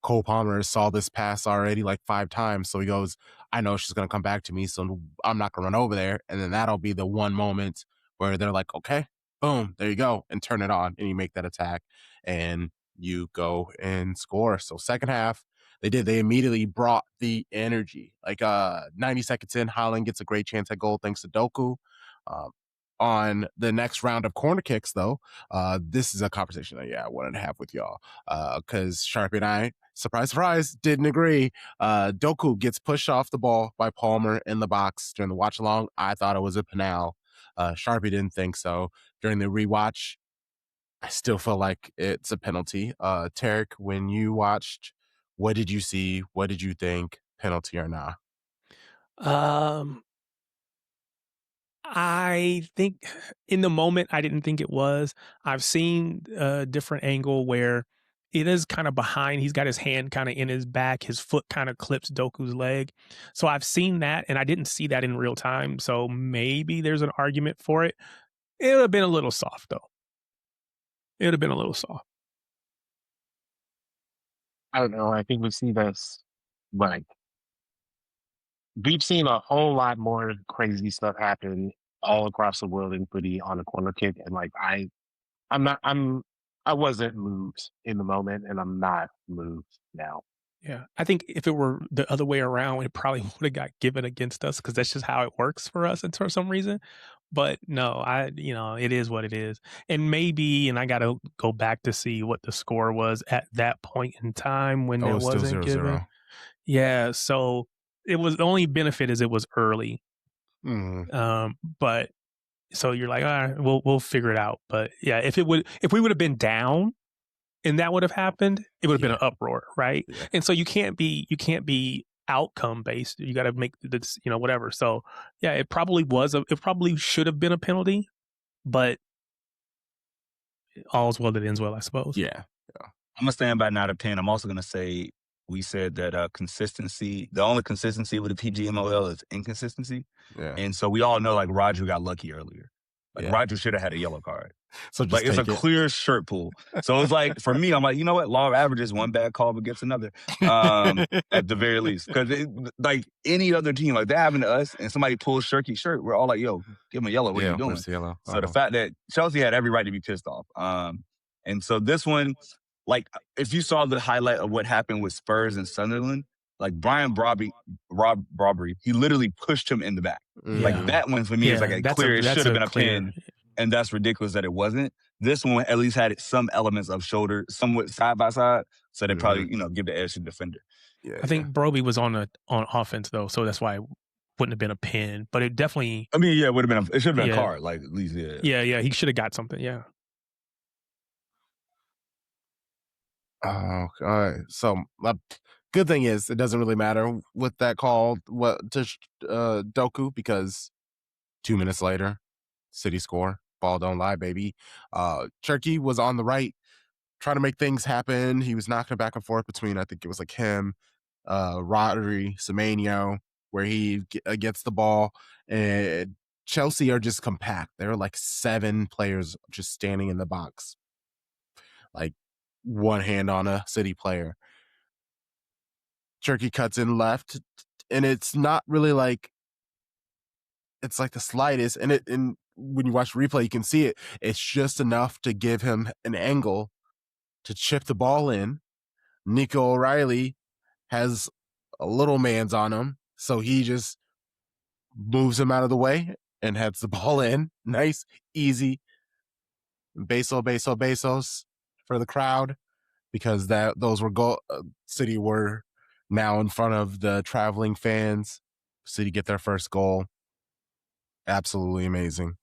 Cole Palmer saw this pass already like 5 times. So he goes, I know she's going to come back to me, so I'm not going to run over there. And then that'll be the one moment where they're like, okay, boom, there you go, and turn it on. And you make that attack and you go and score. So second half, they immediately brought the energy. Like 90 seconds in, Haaland gets a great chance at goal thanks to Doku. On the next round of corner kicks, though, this is a conversation that I wanted to have with y'all because Sharpie and I, surprise, didn't agree. Doku gets pushed off the ball by Palmer in the box during the watch along. I thought it was a penal. Sharpie didn't think so. During the rewatch, I still feel like it's a penalty. Tarek, when you watched, what did you see? What did you think? Penalty or not? I think in the moment, I didn't think it was. I've seen a different angle where it is kind of behind. He's got his hand kind of in his back. His foot kind of clips Doku's leg. So I've seen that, and I didn't see that in real time. So maybe there's an argument for it. It would have been a little soft, though. It would have been a little soft. I don't know. I think we've seen this, like, we've seen a whole lot more crazy stuff happen all across the world in footy on a corner kick, and like I wasn't moved in the moment, and I'm not moved now. Yeah, I think if it were the other way around, it probably would have got given against us because that's just how it works for us and for some reason. But no, it is what it is. And maybe, and I got to go back to see what the score was at that point in time when Oh, it it's still wasn't 0-0. given. Yeah, so it was the only benefit is it was early. But so you're like, all right, we'll figure it out. But yeah, if we would have been down and that would have happened, it would have been an uproar, right? Yeah. And so you can't be outcome based. You got to make this, whatever. So yeah, it probably should have been a penalty, but all's well that ends well, I suppose. Yeah. I'm gonna stand by not a pen. I'm also gonna say we said that consistency. The only consistency with the PGMOL is inconsistency, and so we all know like Roger got lucky earlier. Like Roger should have had a yellow card. So just like it's a clear shirt pull. So it's like for me, I'm like, you know what? Law of averages, one bad call begets another. At the very least, because like any other team, like that happened to us, and somebody pulls Cherki's shirt, we're all like, yo, give him a yellow. What are you doing? Yellow? So the fact that Chelsea had every right to be pissed off. And so this one, like if you saw the highlight of what happened with Spurs and Sunderland, like Brian Brobry, he literally pushed him in the back. Like that one for me is like it should have been a pin. And that's ridiculous that it wasn't. This one at least had some elements of shoulder, somewhat side by side, so they probably give the edge to the defender. Yeah, I think Broby was on offense though, so that's why it wouldn't have been a pin. But it definitely. I mean, yeah, it would have been. It should have been a card, like at least. Yeah. He should have got something. Yeah. Oh, so good thing is it doesn't really matter with that call to Doku because 2 minutes later, City score. Ball don't lie, baby. Cherki was on the right, trying to make things happen. He was knocking back and forth between, I think it was like him, Rodri, Semenyo, where he gets the ball. And Chelsea are just compact. There are like 7 players just standing in the box. Like one hand on a City player. Cherki cuts in left, and it's not really like, it's like the slightest, and when you watch the replay, you can see it. It's just enough to give him an angle to chip the ball in. Nico O'Reilly has a little man's on him, so he just moves him out of the way and heads the ball in. Nice, easy. Besos for the crowd, because those were City were now in front of the traveling fans. City get their first goal. Absolutely amazing.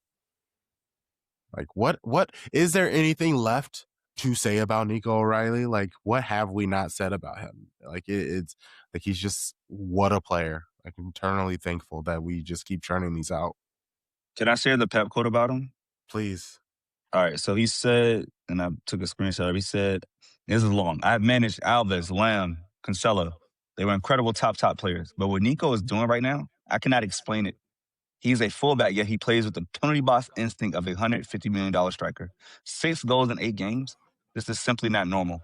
Like what is there anything left to say about Nico O'Reilly? Like what have we not said about him? Like it's like he's just what a player. Like I'm eternally thankful that we just keep churning these out. Can I share the Pep quote about him? Please. All right. So he said, and I took a screenshot of it, he said, this is long. I've managed Alves, Lamb, Cancelo. They were incredible top players. But what Nico is doing right now, I cannot explain it. He's a fullback, yet he plays with the penalty box instinct of a $150 million striker. 6 goals in 8 games. This is simply not normal.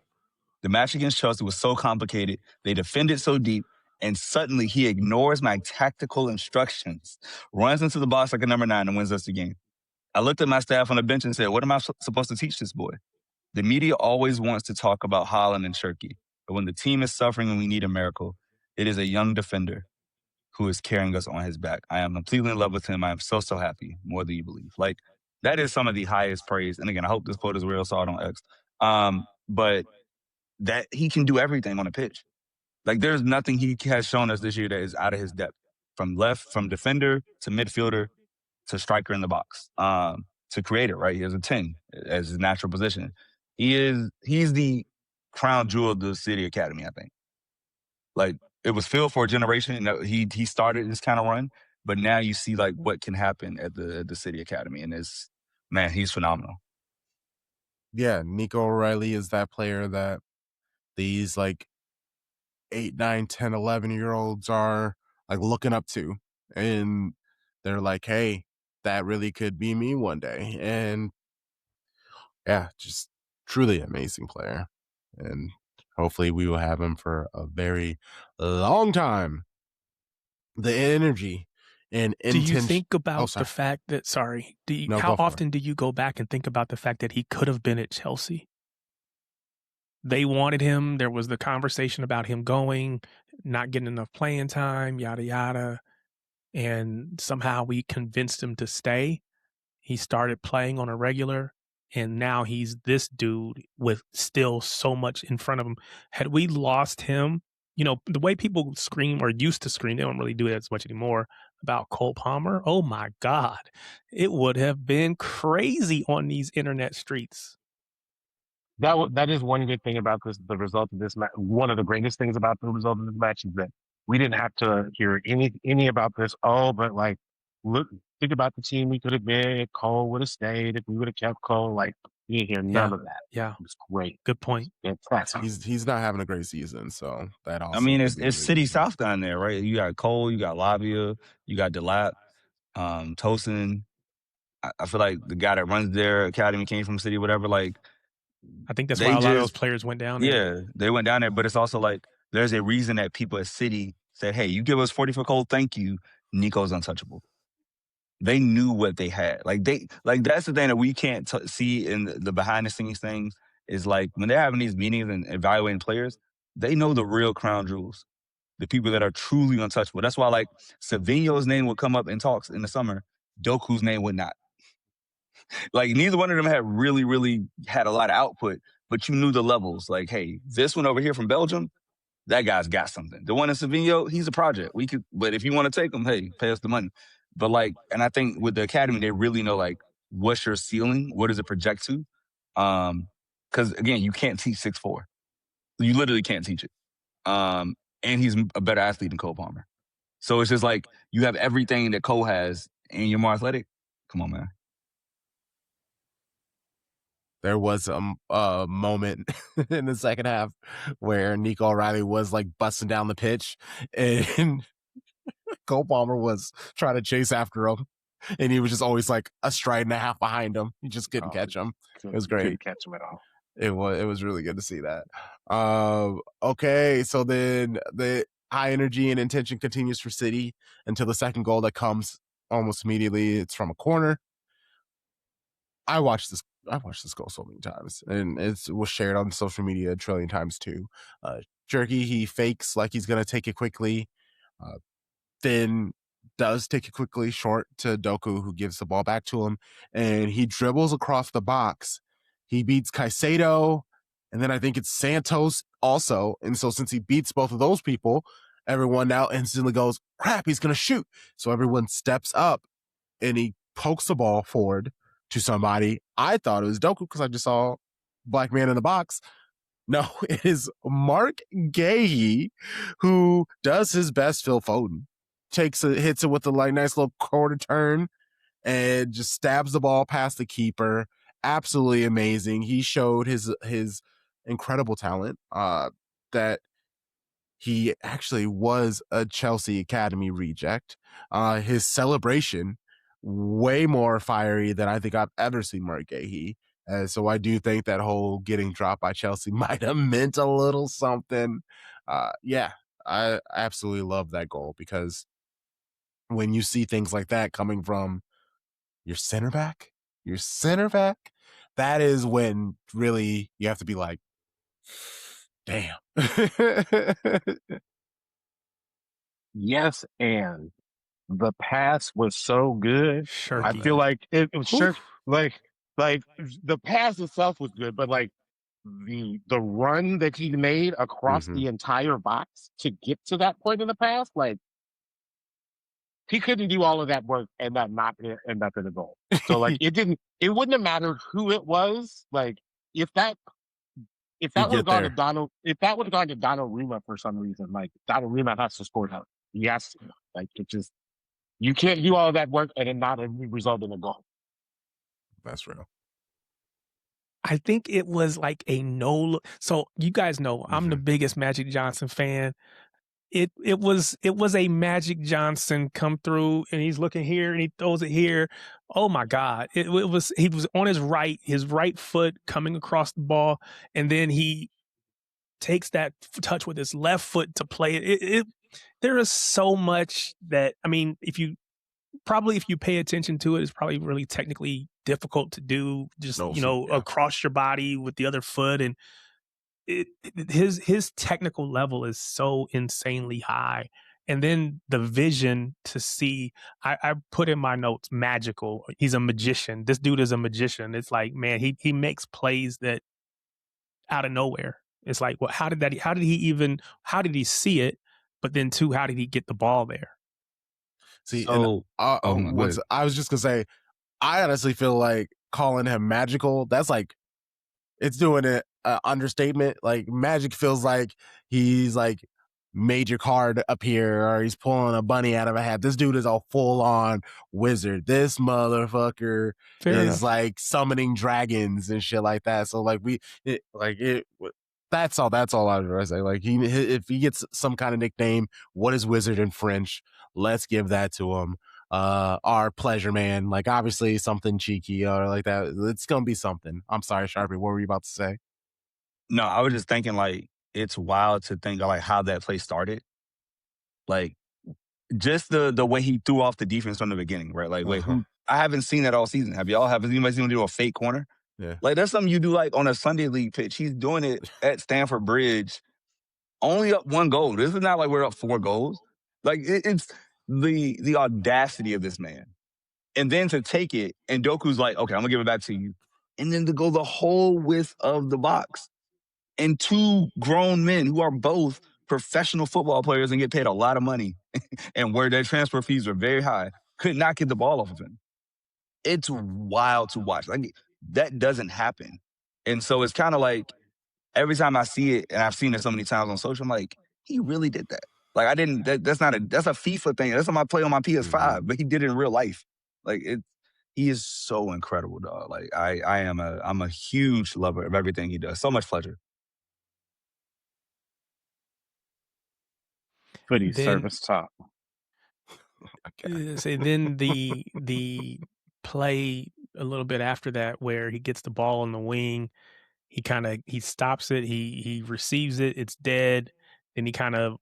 The match against Chelsea was so complicated. They defended so deep, and suddenly he ignores my tactical instructions, runs into the box like a number 9 and wins us the game. I looked at my staff on the bench and said, what am I supposed to teach this boy? The media always wants to talk about Haaland and Cherki, but when the team is suffering and we need a miracle, it is a young defender who is carrying us on his back. I am completely in love with him. I am so happy, more than you believe. Like, that is some of the highest praise. And again, I hope this quote is real, saw it on X. But that he can do everything on the pitch. Like, there's nothing he has shown us this year that is out of his depth. From defender to midfielder to striker in the box, to creator, right? He has a 10 as his natural position. He's the crown jewel of the City Academy, I think. Like, it was filled for a generation. He started this kind of run, but now you see like what can happen at the City Academy, and he's phenomenal. Yeah, Nico O'Reilly is that player that these like 8, 9, 10, 11-year-olds are like looking up to, and they're like, hey, that really could be me one day. And yeah, just truly amazing player. And hopefully we will have him for a very long time. The energy and Do you intention. think about sorry. the fact that No, how go for it. often do you go back and think about the fact that he could have been at Chelsea? They wanted him. There was the conversation about him going, not getting enough playing time, yada yada. And somehow we convinced him to stay. He started playing on a regular, and now he's this dude with still so much in front of him. Had we lost him, the way people scream or used to scream, they don't really do it as much anymore about Cole Palmer. Oh my God. It would have been crazy on these internet streets. That is one good thing about the result of this match. One of the greatest things about the result of this match is that we didn't have to hear any about this. Oh, but like, look, think about the team we could have been. Cole would have stayed if we would have kept Cole. Like, you didn't hear none of that. Yeah. It was great. Good point. Fantastic. He's not having a great season, so that also. I mean, could it's be the City reason. South down there, right? You got Cole, you got Lavia, you got Delap, Tosin. I feel like the guy that runs their academy came from City, whatever. Like, I think that's they why a lot of those just- players went down there. yeah, they went down there, but it's also like there's a reason that people at City said, "Hey, you give us 40 for Cole, thank you." Nico's untouchable. They knew what they had. Like that's the thing that we can't see in the behind the scenes things is like when they're having these meetings and evaluating players, they know the real crown jewels, the people that are truly untouchable. That's why like Savinho's name would come up in talks in the summer, Doku's name would not. Like neither one of them had really had a lot of output, but you knew the levels. Like, hey, this one over here from Belgium, that guy's got something. The one in Savinho, he's a project. We could, but if you want to take him, hey, pay us the money. But like, and I think with the academy, they really know like what's your ceiling, what does it project to? Because again, you can't teach 6'4". You literally can't teach it. And he's a better athlete than Cole Palmer. So it's just like you have everything that Cole has, and you're more athletic. Come on, man. There was a moment in the second half where Nico O'Reilly was like busting down the pitch, and Cole Palmer was trying to chase after him, and he was just always like a stride and a half behind him. He just couldn't catch him. It was great. Couldn't catch him at all. It was really good to see that. Okay, so then the high energy and intention continues for City until the second goal that comes almost immediately. It's from a corner. I watched this goal so many times, and it was shared on social media a trillion times too. Cherki, he fakes like he's gonna take it quickly, then does take it quickly short to Doku, who gives the ball back to him, and he dribbles across the box. He beats Caicedo, and then I think it's Santos also. And so since he beats both of those people, everyone now instantly goes, crap, he's gonna shoot. So everyone steps up, and he pokes the ball forward to somebody. I thought it was Doku because I just saw black man in the box. No, it is Mark Gahey who does his best Phil Foden. Hits it with a nice little quarter turn and just stabs the ball past the keeper. Absolutely amazing. He showed his incredible talent, that he actually was a Chelsea Academy reject. His celebration, way more fiery than I think I've ever seen Mark Gahey. So I do think that whole getting dropped by Chelsea might have meant a little something. Yeah, I absolutely love that goal because when you see things like that coming from your center back, that is when really you have to be like, damn. Yes, and the pass was so good. Cherki. I feel like it was sure like the pass itself was good, but like the run that he made across the entire box to get to that point in the pass, like he couldn't do all of that work and that not end up in a goal. So like it wouldn't have mattered who it was. Like if that would have gone to Donald, if that would have gone to Donnarumma for some reason, like Donnarumma has to score that. Yes, like it just you can't do all of that work and it not result in a goal. That's real. I think it was like a no. So you guys know I'm the biggest Magic Johnson fan. It was a Magic Johnson come through and he's looking here and he throws it here. Oh my God. He was on his right foot coming across the ball, and then he takes that touch with his left foot to play it. There is so much that, I mean, if you probably if you pay attention to it, it's probably really technically difficult to do. Just across your body with the other foot, and his technical level is so insanely high. And then the vision to see, I put in my notes, magical. He's a magician. This dude is a magician. It's like, man, he makes plays that out of nowhere. It's like, well, how did he see it? But then two, how did he get the ball there? See, So, and I was just gonna say, I honestly feel like calling him magical, that's like, it's doing it understatement. Like, magic feels like he's like major card up here, or he's pulling a bunny out of a hat. This dude is a full on wizard. This motherfucker is like summoning dragons and shit like that. So like that's all I was say. Like, if he gets some kind of nickname, what is wizard in French? Let's give that to him. Our pleasure man, like obviously something cheeky or like that. It's gonna be something. I'm sorry, Sharpie. What were you about to say? No, I was just thinking like it's wild to think of like how that play started. Like just the way he threw off the defense from the beginning, right? Like, wait, I haven't seen that all season. Have anybody seen him do a fake corner? Yeah. Like that's something you do like on a Sunday league pitch. He's doing it at Stamford Bridge, only up 1 goal. This is not like we're up 4 goals. Like it's the audacity of this man. And then to take it, and Doku's like, okay, I'm gonna give it back to you. And then to go the whole width of the box. And 2 grown men who are both professional football players and get paid a lot of money and where their transfer fees are very high, could not get the ball off of him. It's wild to watch. Like, that doesn't happen. And so it's kind of like every time I see it, and I've seen it so many times on social, I'm like, he really did that. Like, I didn't, that's a FIFA thing. That's what I play on my PS5, but he did it in real life. Like, he is so incredible, dog. Like, I'm a huge lover of everything he does. So much pleasure. Footy service top. Okay. So then the play a little bit after that, where he gets the ball on the wing, he stops it, he receives it, it's dead. Then he kind of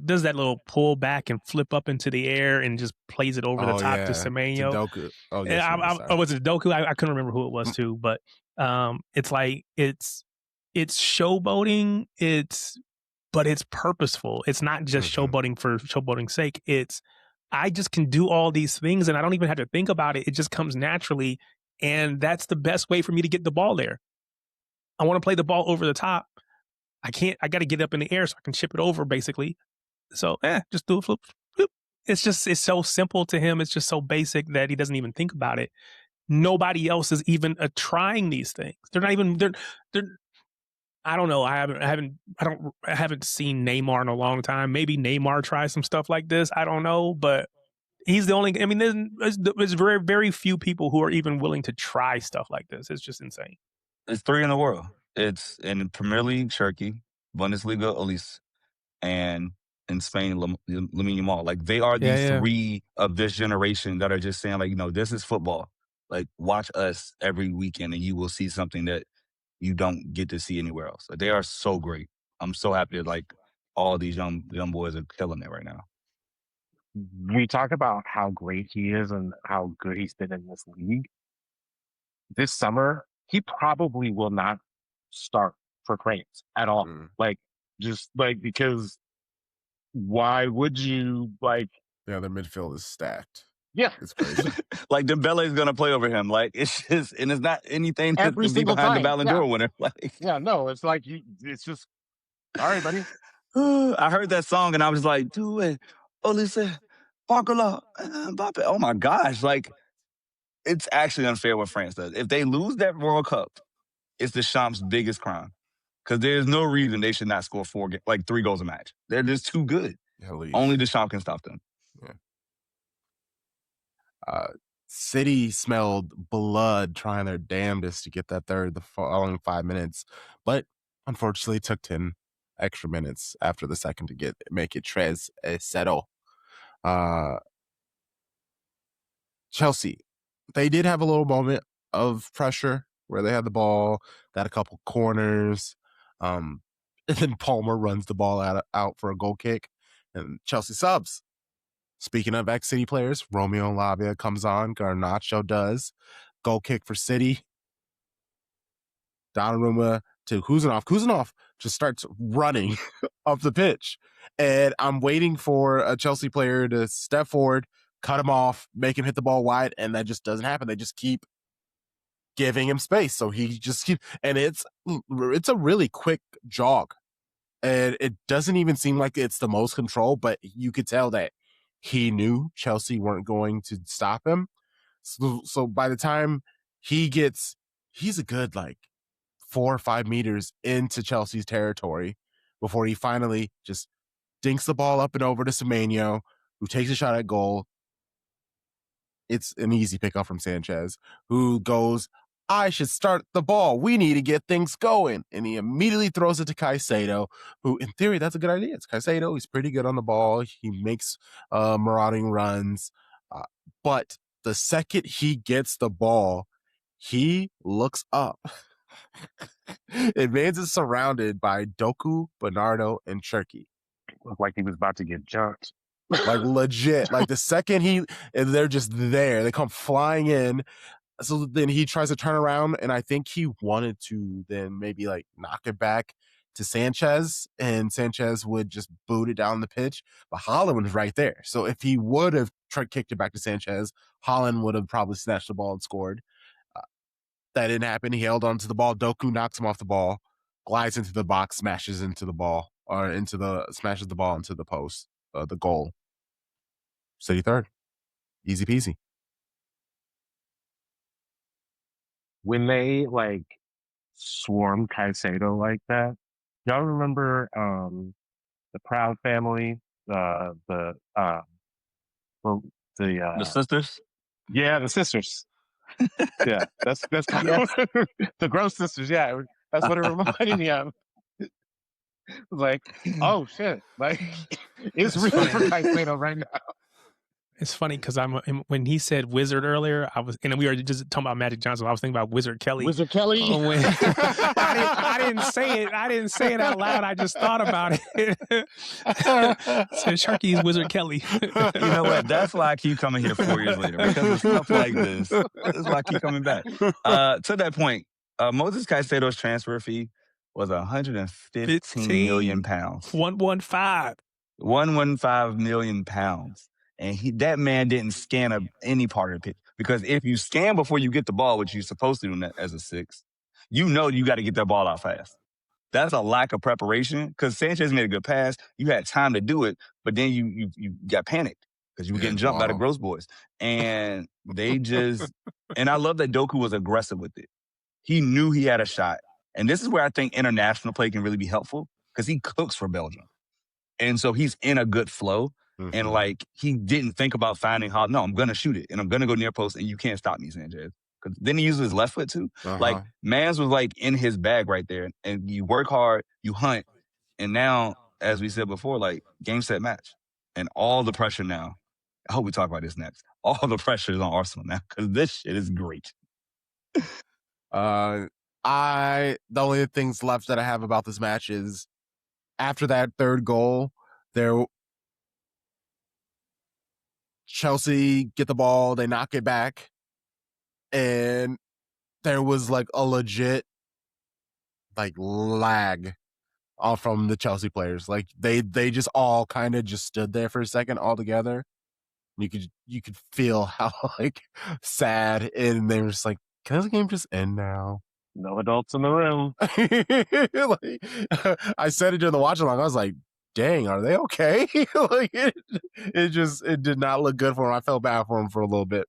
does that little pull back and flip up into the air and just plays it over the top to Semenyo. Doku. Oh, yes, was it Doku? I couldn't remember who it was too, but it's like it's showboating. But it's purposeful. It's not just showboating for showboating's sake. It's, I just can do all these things and I don't even have to think about it. It just comes naturally. And that's the best way for me to get the ball there. I want to play the ball over the top. I got to get up in the air so I can chip it over, basically. So, just do a flip. It's so simple to him. It's just so basic that he doesn't even think about it. Nobody else is even trying these things. They're not even, I don't know. I haven't seen Neymar in a long time. Maybe Neymar tries some stuff like this. I don't know, but he's the only. I mean, there's very, very few people who are even willing to try stuff like this. It's just insane. It's 3 in the world. It's in Premier League, Cherki, Bundesliga, Elise, and in Spain, Lamine Yamal. Like, they are the 3 of this generation that are just saying, like, this is football. Like, watch us every weekend, and you will see something that you don't get to see anywhere else. Like, they are so great. I'm so happy that like all these young boys are killing it right now. We talk about how great he is and how good he's been in this league. This summer, he probably will not start for Cranes at all. Like, just like, because why would you, like? Yeah, their midfield is stacked. Yeah. It's crazy. Like, Dembele is going to play over him. Like, it's just, and it's not anything to be behind the Ballon d'Or winner. Like, no, it's like, it's just, all right, buddy. I heard that song and I was like, do it. Olise, Barcola, Mbappe. Oh my gosh. Like, it's actually unfair what France does. If they lose that World Cup, it's Deschamps' biggest crime. Because there's no reason they should not score 3 goals a match. They're just too good. Only Deschamps can stop them. Yeah. City smelled blood trying their damnedest to get that third the following 5 minutes, but unfortunately it took 10 extra minutes after the second to make it 3-0. Chelsea, they did have a little moment of pressure where they had the ball, got a couple corners, and then Palmer runs the ball out for a goal kick, and Chelsea subs. Speaking of ex-City players, Romeo Lavia comes on. Garnacho does. Goal kick for City. Donnarumma to Kuzanov. Kuzanov just starts running up the pitch. And I'm waiting for a Chelsea player to step forward, cut him off, make him hit the ball wide, and that just doesn't happen. They just keep giving him space. So he just keeps, and it's a really quick jog. And it doesn't even seem like it's the most control, but you could tell that he knew Chelsea weren't going to stop him. So by the time he's a good 4 or 5 meters into Chelsea's territory before he finally just dinks the ball up and over to Semenyo, who takes a shot at goal. It's an easy pickup from Sanchez, who goes, I should start the ball. We need to get things going. And he immediately throws it to Caicedo, who in theory, that's a good idea. It's Caicedo. He's pretty good on the ball. He makes marauding runs. But the second he gets the ball, he looks up. And Mans is surrounded by Doku, Bernardo, and Cherki. Looked like he was about to get jumped. Like legit. Like the second they're just there. They come flying in. So then he tries to turn around, and I think he wanted to then maybe knock it back to Sanchez, and Sanchez would just boot it down the pitch. But Haaland was right there. So if he would have kicked it back to Sanchez, Haaland would have probably snatched the ball and scored. That didn't happen. He held on to the ball. Doku knocks him off the ball, glides into the box, smashes the ball into the post, the goal. City third. Easy peasy. When they swarm Caicedo like that, y'all remember the Proud family, the sisters? Yeah, the sisters. Yeah, that's kind of the Gross sisters. Yeah, that's what it reminded me of. Oh shit! It's real for Caicedo right now. It's funny because when he said Wizard earlier, and we were just talking about Magic Johnson. I was thinking about Wizard Kelly. Wizard Kelly. I didn't say it. I didn't say it out loud. I just thought about it. Said Sharky's Wizard Kelly. You know what? That's why I keep coming here 4 years later, because of stuff like this. That's why I keep coming back. To that point, Moses Caicedo's transfer fee was 115 million pounds. 115. 115 million pounds. And that man didn't scan any part of the pitch. Because if you scan before you get the ball, which you're supposed to do as a 6, you got to get that ball out fast. That's a lack of preparation, because Sanchez made a good pass. You had time to do it, but then you got panicked because you were getting jumped by the Gross boys. And they just – and I love that Doku was aggressive with it. He knew he had a shot. And this is where I think international play can really be helpful, because he cooks for Belgium. And so he's in a good flow. Mm-hmm. And he didn't think about finding how, no, I'm going to shoot it and I'm going to go near post and you can't stop me, Sanchez. Because then he uses his left foot too. Uh-huh. Mans was in his bag right there. And you work hard, you hunt. And now, as we said before, game, set, match. And all the pressure now, I hope we talk about this next. All the pressure is on Arsenal now, because this shit is great. The only things left that I have about this match is after that third goal, Chelsea get the ball, they knock it back, and there was a legit lag from the Chelsea players. They just all kind of just stood there for a second all together. You could feel how sad, and they were just can this game just end now? No adults in the room. I said it during the watch along. I was like, dang, are they okay? It did not look good for him. I felt bad for him for a little bit.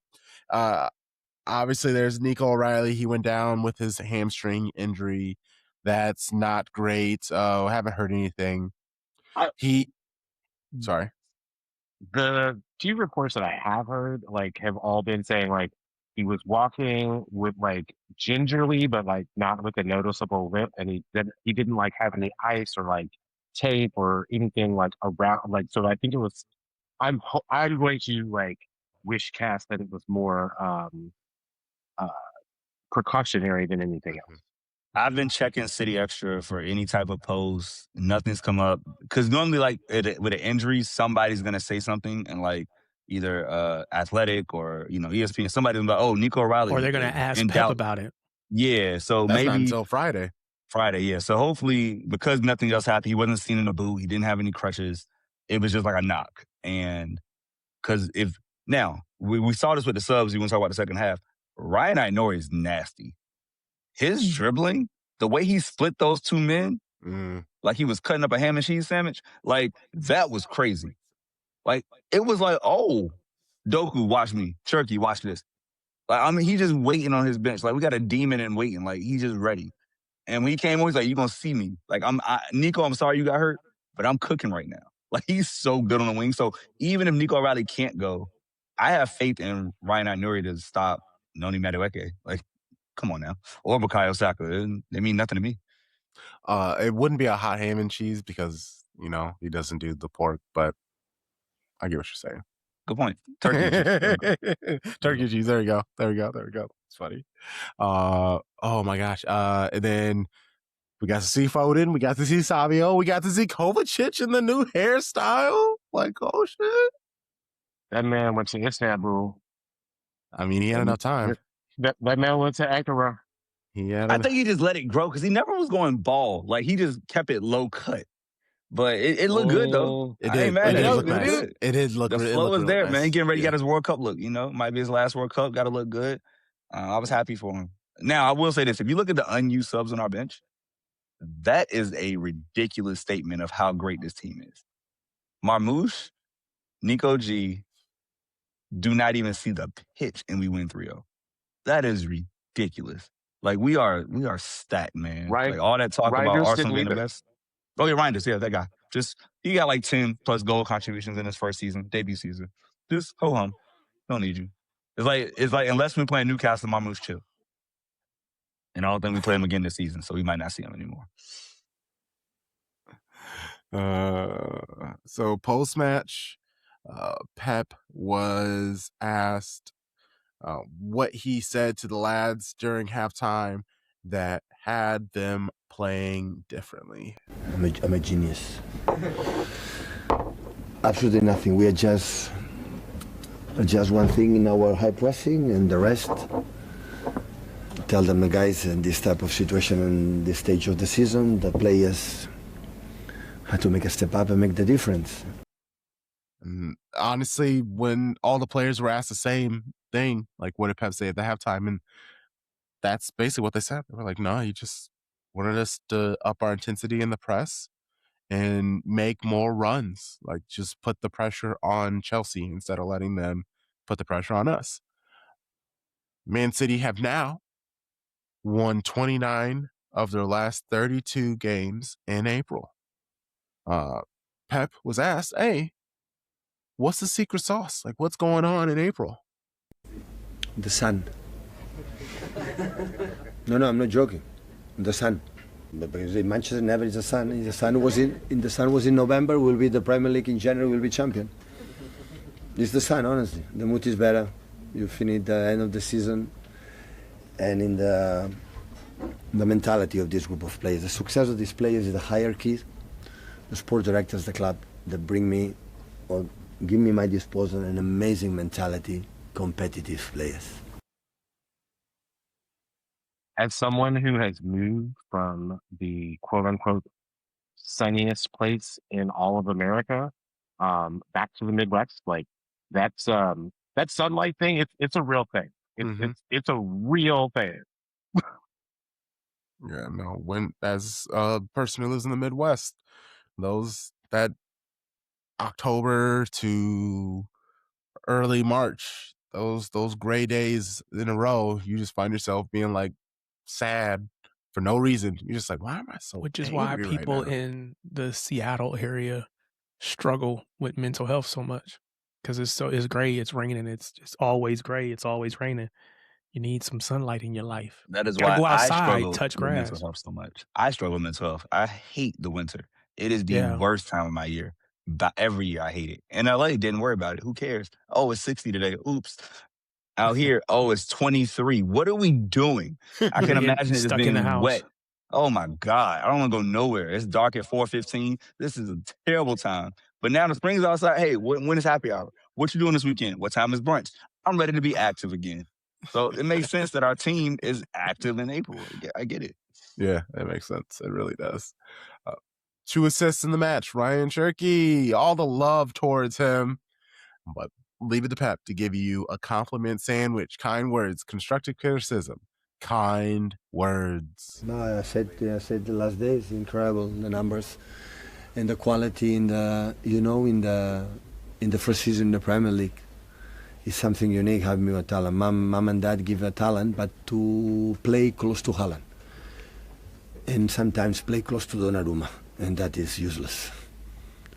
Obviously, there's Nico O'Reilly. He went down with his hamstring injury. That's not great. Haven't heard anything. Sorry. The few reports that I have heard, have all been saying, he was walking with gingerly, but not with a noticeable limp, and he didn't have any ice or tape or anything around. So I think it was. I'm going to wish cast that it was more precautionary than anything else. I've been checking City Extra for any type of post. Nothing's come up, because normally with an injury, somebody's gonna say something, and either Athletic or ESPN. Somebody was like, "Oh, Nico O'Reilly," or they're going to ask in Pep doubt. about it. Yeah, so That's not maybe until Friday. Yeah. So hopefully, because nothing else happened, he wasn't seen in a boot. He didn't have any crutches. It was just like a knock. And because now we saw this with the subs, you want to talk about the second half. Rayan Cherki is nasty. His dribbling, the way he split those two men, like he was cutting up a ham and cheese sandwich, like that was crazy. Like it was like, oh, Doku, watch me. Cherki, watch this. Like, I mean, he just waiting on his bench. Like we got a demon in waiting. Like he's just ready. And when he came on, he's like, "You gonna see me?" Like Nico, I'm sorry you got hurt, but I'm cooking right now. Like he's so good on the wing. So even if Nico O'Reilly can't go, I have faith in Rayan Cherki to stop Noni Madueke. Like, come on now, or Bukayo Saka. They mean nothing to me. It wouldn't be a hot ham and cheese because he doesn't do the pork, but I get what you're saying. Good point. Turkey and cheese. Turkey and cheese. There we go. It's funny. Oh my gosh. And then we got to see Foden. We got to see Savio. We got to see Kovacic in the new hairstyle. Like, oh shit. That man went to Istanbul. I mean, he had enough time. That man went to Ankara. I think he just let it grow because he never was going bald. Like he just kept it low cut. But it looked good though. It did. It did look nice. Good. It did look. The flow was there, nice. man. He getting ready. He got his World Cup look. Might be his last World Cup. Got to look good. I was happy for him. Now I will say this: if you look at the unused subs on our bench, that is a ridiculous statement of how great this team is. Marmoush, Nico G, do not even see the pitch, and we win 3-0. That is ridiculous. Like we are stacked, man. Right. Like all that talk about Reinders Arsenal being the didn't best. Oh yeah, Reinders, yeah, that guy. He got like 10 plus goal contributions in his first season, debut season. Just ho hum. Don't need you. It's like unless we play Newcastle, Marmoush chill. And I don't think we play him again this season, so we might not see him anymore. So post match, Pep was asked what he said to the lads during halftime that had them playing differently. I'm a genius. Absolutely nothing. We adjust one thing in our high pressing, and the rest tell them the guys in this type of situation and this stage of the season, the players had to make a step up and make the difference. And honestly, when all the players were asked the same thing, like what did Pep say at the halftime, and that's basically what they said. They were like, no, he just wanted us to up our intensity in the press and make more runs, like just put the pressure on Chelsea instead of letting them put the pressure on us. Man City have now won 29 of their last 32 games in April. Pep was asked, hey, what's the secret sauce? Like, what's going on in April? The sun. No, I'm not joking. The sun. Because in Manchester never is the sun. If the sun was in November, we'll be the Premier League in January, we'll be champion. It's the sun, honestly. The mood is better. You finish the end of the season, and in the mentality of this group of players. The success of these players is the hierarchy, the sport directors, the club, that bring me or give me my disposal an amazing mentality, competitive players. As someone who has moved from the quote-unquote sunniest place in all of America back to the Midwest, like that sunlight thing, it's a real thing. It's a real thing. Yeah, no, when as a person who lives in the Midwest, that October to early March, those gray days in a row, you just find yourself being like sad for no reason. You're just like, why am I so Which is why people in the Seattle area struggle with mental health so much, because it's gray, it's raining, it's always gray, it's always raining. You need some sunlight in your life. That is why go outside, I struggle touch grass. With mental health so much. I struggle with mental health. I hate the winter. It is the worst time of my year. Every year I hate it. In LA, didn't worry about it. Who cares? Oh, it's 60 today. Oops. Out here, oh, it's 23. What are we doing? I can imagine it just being wet. Oh my God. I don't want to go nowhere. It's dark at 4:15. This is a terrible time. But now the spring's outside. Hey, when is happy hour? what you doing this weekend? What time is brunch? I'm ready to be active again. So it makes sense that our team is active in April. Yeah, I get it. Yeah, it makes sense. It really does. 2 assists in the match. Rayan Cherki, all the love towards him. But leave it to Pep to give you a compliment sandwich, kind words, constructive criticism, kind words. No, I said the last day, it's incredible, the numbers and the quality in the first season in the Premier League. It's something unique having a talent. Mom and dad give a talent, but to play close to Haaland. And sometimes play close to Donnarumma, and that is useless.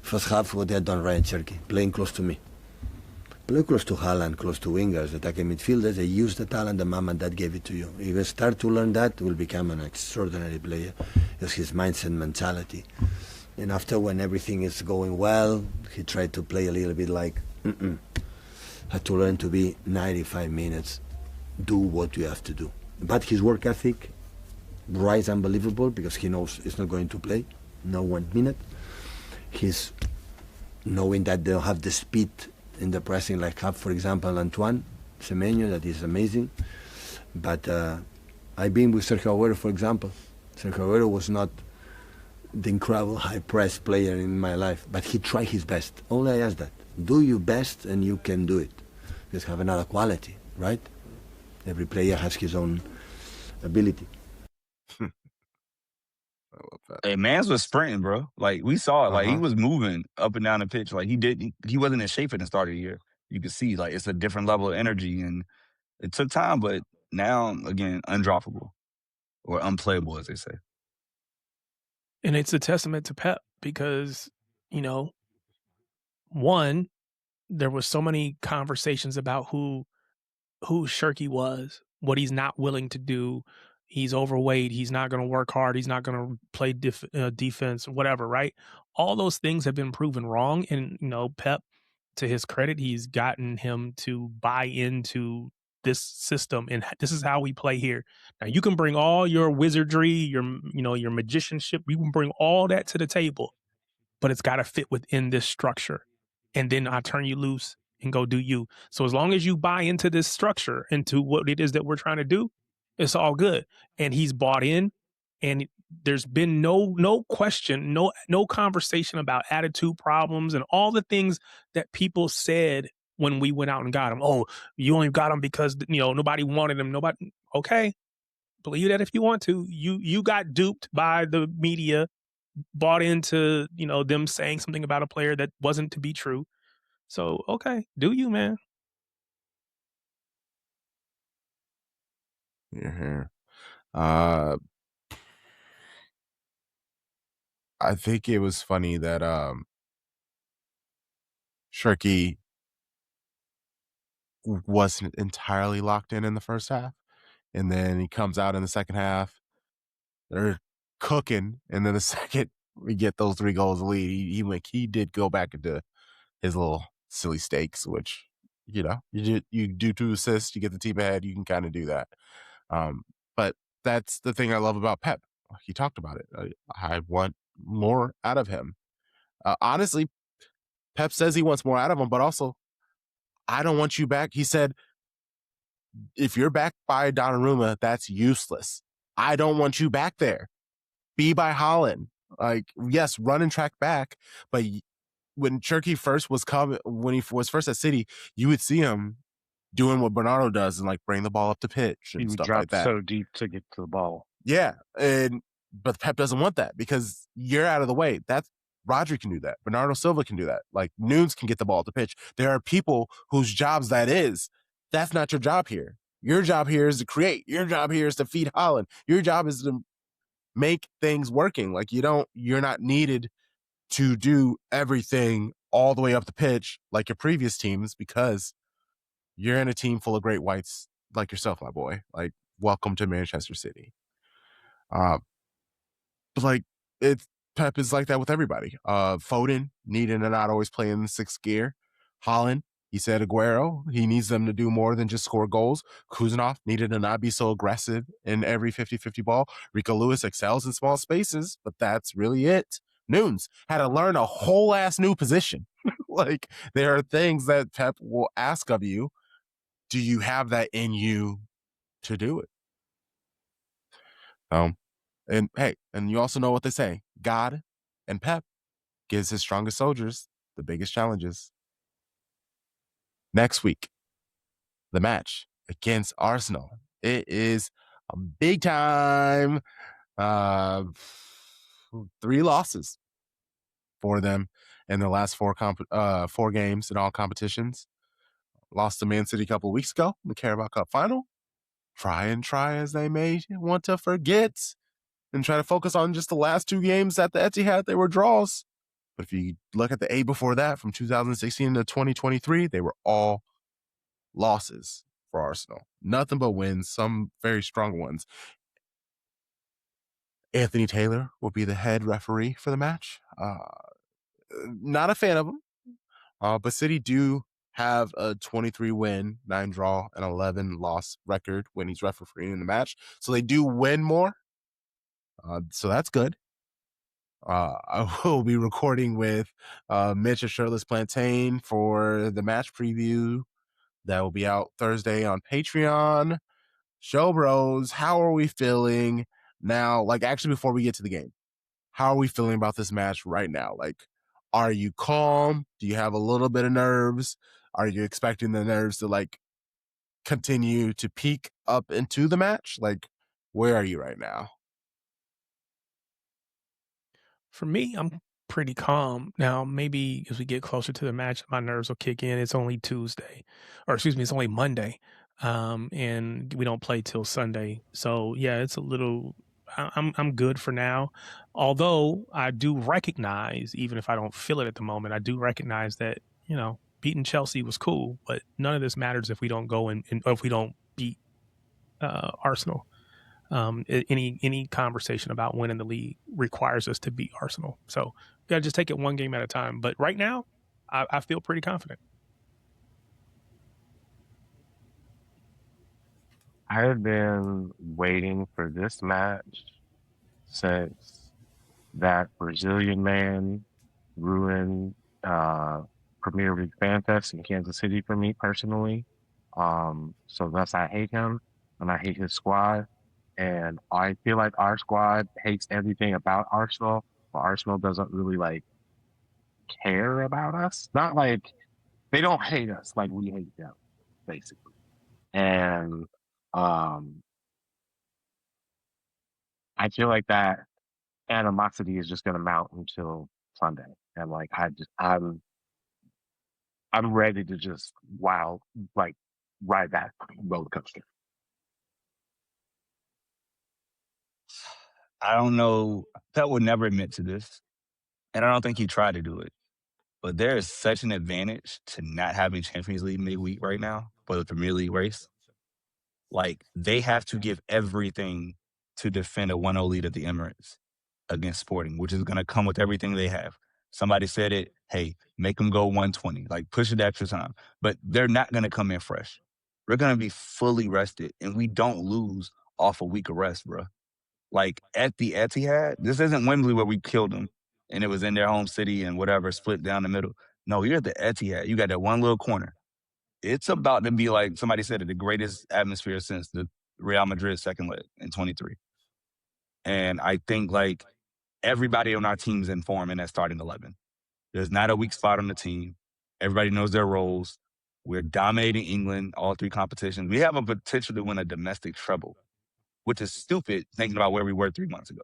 First half, what they had done, Rayan Cherki, playing close to me. Play close to Haaland, close to wingers, attacking midfielders. They use the talent the mom and dad gave it to you. If you start to learn that, you will become an extraordinary player. It's his mindset, mentality. And after, when everything is going well, he tried to play a little bit like, had to learn to be 95 minutes, do what you have to do. But his work ethic, is unbelievable, because he knows he's not going to play, no 1 minute. He's knowing that they don't have the speed in the pressing like have, for example, Antoine Semenyo, that is amazing. But I've been with Sergio Aguero, for example. Sergio Aguero was not the incredible high press player in my life, but he tried his best. Only I ask that. Do your best and you can do it. Just have another quality, right? Every player has his own ability. I love that. Hey, Mans was sprinting, bro. Like, we saw it. Like, he Uh-huh. was moving up and down the pitch. Like, he wasn't in shape at the start of the year. You could see, like, it's a different level of energy. And it took time, but now, again, undroppable or unplayable, as they say. And it's a testament to Pep because, one, there was so many conversations about who Cherki was, what he's not willing to do. He's overweight. He's not going to work hard. He's not going to play defense, whatever, right? All those things have been proven wrong. And, Pep, to his credit, he's gotten him to buy into this system. And this is how we play here. Now, you can bring all your wizardry, your magicianship. You can bring all that to the table, but it's got to fit within this structure. And then I turn you loose and go do you. So as long as you buy into this structure, into what it is that we're trying to do, it's all good. And he's bought in, and there's been no question, no conversation about attitude problems and all the things that people said when we went out and got him. Oh, you only got him because nobody wanted him. Nobody. Okay, believe that if you want to. You got duped by the media, bought into them saying something about a player that wasn't to be true. So okay, do you, man? Here. I think it was funny that Cherki wasn't entirely locked in the first half, and then he comes out in the second half. They're cooking, and then the second we get those 3 goals lead, he did go back into his little silly stakes, which you do 2 assists, you get the team ahead, you can kind of do that. But that's the thing I love about Pep. He talked about it. I want more out of him. Honestly, Pep says he wants more out of him, but also, I don't want you back. He said, if you're back by Donnarumma, that's useless. I don't want you back there. Be by Haaland. Like, yes, run and track back, but when Cherki when he was first at City, you would see him doing what Bernardo does and like bring the ball up the pitch and He would stuff drop like that. so deep to get to the ball. Yeah, but Pep doesn't want that because you're out of the way. Rodri can do that. Bernardo Silva can do that. Like, Nunes can get the ball at the pitch. There are people whose jobs that is. That's not your job here. Your job here is to create. Your job here is to feed Haaland. Your job is to make things working. Like, you're not needed to do everything all the way up the pitch like your previous teams, because you're in a team full of great whites like yourself, my boy. Like, welcome to Manchester City. But like, Pep is like that with everybody. Foden needing to not always play in the 6th gear. Haaland, he said Aguero, he needs them to do more than just score goals. Kuzanov needed to not be so aggressive in every 50-50 ball. Rico Lewis excels in small spaces, but that's really it. Nunes had to learn a whole ass new position. Like, there are things that Pep will ask of you. Do you have that in you to do it? And hey, and you also know what they say: God and Pep gives his strongest soldiers the biggest challenges. Next week, the match against Arsenal. It is a big time. 3 losses for them in the last 4 games in all competitions. Lost to Man City a couple of weeks ago in the Carabao Cup final. Try as they may want to forget and try to focus on just the last 2 games at the Etihad. They were draws. But if you look at the 8 before that, from 2016 to 2023, they were all losses for Arsenal. Nothing but wins, some very strong ones. Anthony Taylor will be the head referee for the match. Not a fan of him, but City do have a 23 win, 9 draw, and 11 loss record when he's refereeing the match. So they do win more. So that's good. I will be recording with Mitch and Shirtless Plantain for the match preview that will be out Thursday on Patreon. Show Bros, how are we feeling now? Like, actually, before we get to the game, how are we feeling about this match right now? Like, are you calm? Do you have a little bit of nerves? Are you expecting the nerves to, like, continue to peak up into the match? Like, where are you right now? For me, I'm pretty calm. Now, maybe as we get closer to the match, my nerves will kick in. It's only Tuesday, or excuse me, it's only Monday, and we don't play till Sunday. So yeah, it's a little. I'm good for now. Although I do recognize, even if I don't feel it at the moment, I do recognize that beating Chelsea was cool, but none of this matters if we don't go and if we don't beat Arsenal. Any conversation about winning the league requires us to beat Arsenal. So we got to just take it one game at a time. But right now, I feel pretty confident. I have been waiting for this match since that Brazilian man ruined Premier League Fan Fest in Kansas City for me personally. So thus I hate him and I hate his squad. And I feel like our squad hates everything about Arsenal, but Arsenal doesn't really like care about us. Not like they don't hate us like we hate them, basically. And I feel like that animosity is just gonna mount until Sunday. And like I'm ready to just like ride that roller coaster. I don't know. Pep would never admit to this, and I don't think he tried to do it. But there is such an advantage to not having Champions League midweek right now for the Premier League race. Like, they have to give everything to defend a 1-0 lead at the Emirates against Sporting, which is going to come with everything they have. Somebody said it, hey, make them go 120, like push it extra time. But they're not going to come in fresh. We're going to be fully rested, and we don't lose off a week of rest, bro. Like, at the Etihad, this isn't Wembley where we killed them and it was in their home city and whatever, split down the middle. No, you're at the Etihad. You got that one little corner. It's about to be, like somebody said, the greatest atmosphere since the Real Madrid second leg in 23. And I think, like, everybody on our team's in form in that starting 11. There's not a weak spot on the team. Everybody knows their roles. We're dominating England, all 3 competitions. We have a potential to win a domestic treble, which is stupid thinking about where we were 3 months ago.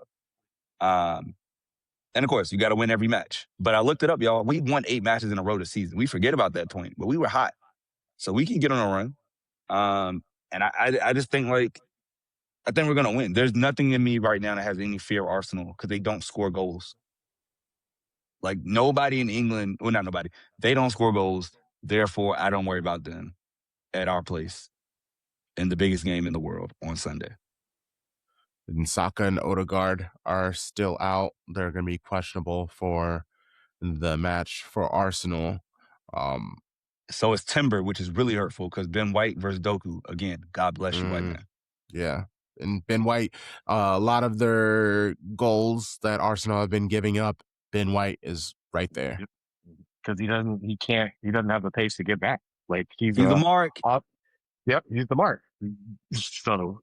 And of course, you got to win every match. But I looked it up, y'all. We won 8 matches in a row this season. We forget about that point, but we were hot. So we can get on a run. And I just think, like, I think we're going to win. There's nothing in me right now that has any fear of Arsenal because they don't score goals. Like, nobody in England, well, not nobody, they don't score goals. Therefore, I don't worry about them at our place in the biggest game in the world on Sunday. And Saka and Odegaard are still out. They're going to be questionable for the match for Arsenal. So it's Timber, which is really hurtful because Ben White versus Doku. Again, God bless you, white man. Yeah. And Ben White, a lot of their goals that Arsenal have been giving up, Ben White is right there. because he doesn't have the pace to get back. Like he's the mark. yep, he's the mark. So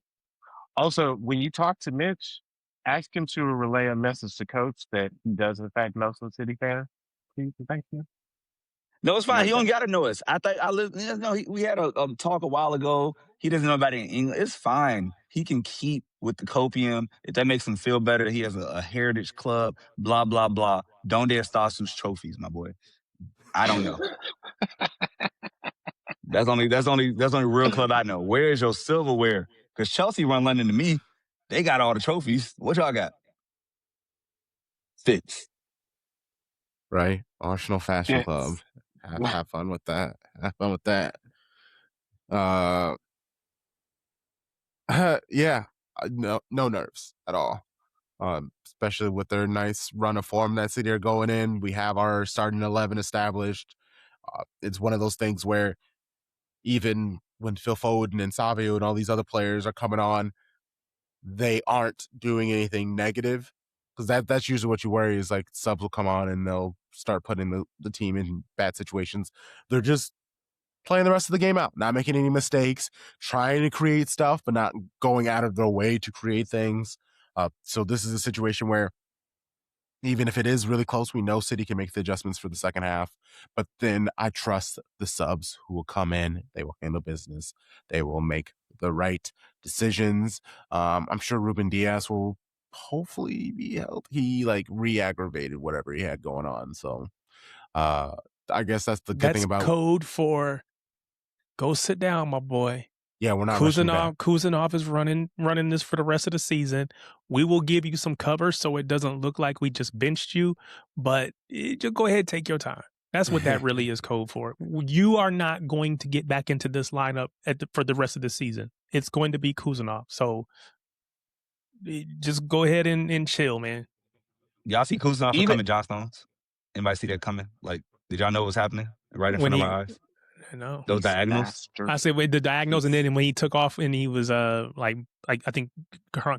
also, when you talk to Mitch, ask him to relay a message to coach that he does in fact know some City fans. Please, thank you. No, it's fine. Like He that. don't got to know us. I think we had a talk a while ago. He doesn't know about it in English. It's fine. He can keep with the copium if that makes him feel better. He has a heritage club. Blah blah blah. Donde está sus trophies, my boy? I don't know. That's only real club I know. Where is your silverware? Because Chelsea run London to me. They got all the trophies. What y'all got? Fits. Right? Arsenal Fashion Yes. Club. Have fun with that. Have fun with that. Yeah. No nerves at all. Especially with their nice run of form that City are going in. We have our starting 11 established. It's one of those things where even when Phil Foden and Savio and all these other players are coming on, they aren't doing anything negative. Because that's usually what you worry is like subs will come on and they'll start putting the team in bad situations. They're just playing the rest of the game out, not making any mistakes, trying to create stuff, but not going out of their way to create things. So this is a situation where even if it is really close, we know City can make the adjustments for the second half. But then I trust the subs who will come in. They will handle business. They will make the right decisions. I'm sure Ruben Diaz will hopefully be healthy. He like re-aggravated whatever he had going on. So I guess that's the good thing about code for go sit down, my boy. Yeah, we're not rushing back. Kuzanov is running this for the rest of the season. We will give you some cover so it doesn't look like we just benched you, but just go ahead and take your time. That's what that really is code for. You are not going to get back into this lineup for the rest of the season. It's going to be Kuzanov. So just go ahead and chill, man. Y'all see Kuzanov for coming John Stones? Anybody see that coming? Like, did y'all know what was happening right in front of our eyes? No. Those diagonals? I said with the diagonals, and then when he took off and he was like I think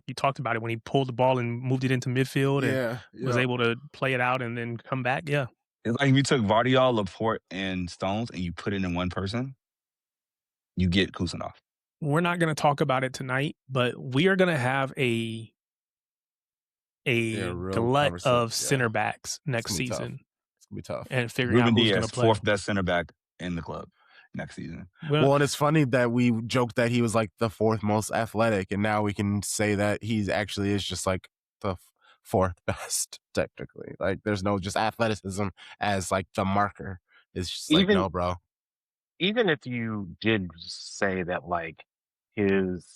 you talked about it when he pulled the ball and moved it into midfield and was able to play it out and then come back. Yeah. It's like if you took Vardiol, Laporte, and Stones and you put it in one person, you get Kuzanov. We're not going to talk about it tonight, but we are going to have a glut of center backs next season. It's going to be tough. And figuring out who's going to play. Fourth best center back in the club next season. Well, and it's funny that we joked that he was like the fourth most athletic, and now we can say that he actually is just like the fourth best technically. Like there's no just athleticism as like the marker. It's just like, no, bro. Even if you did say that like his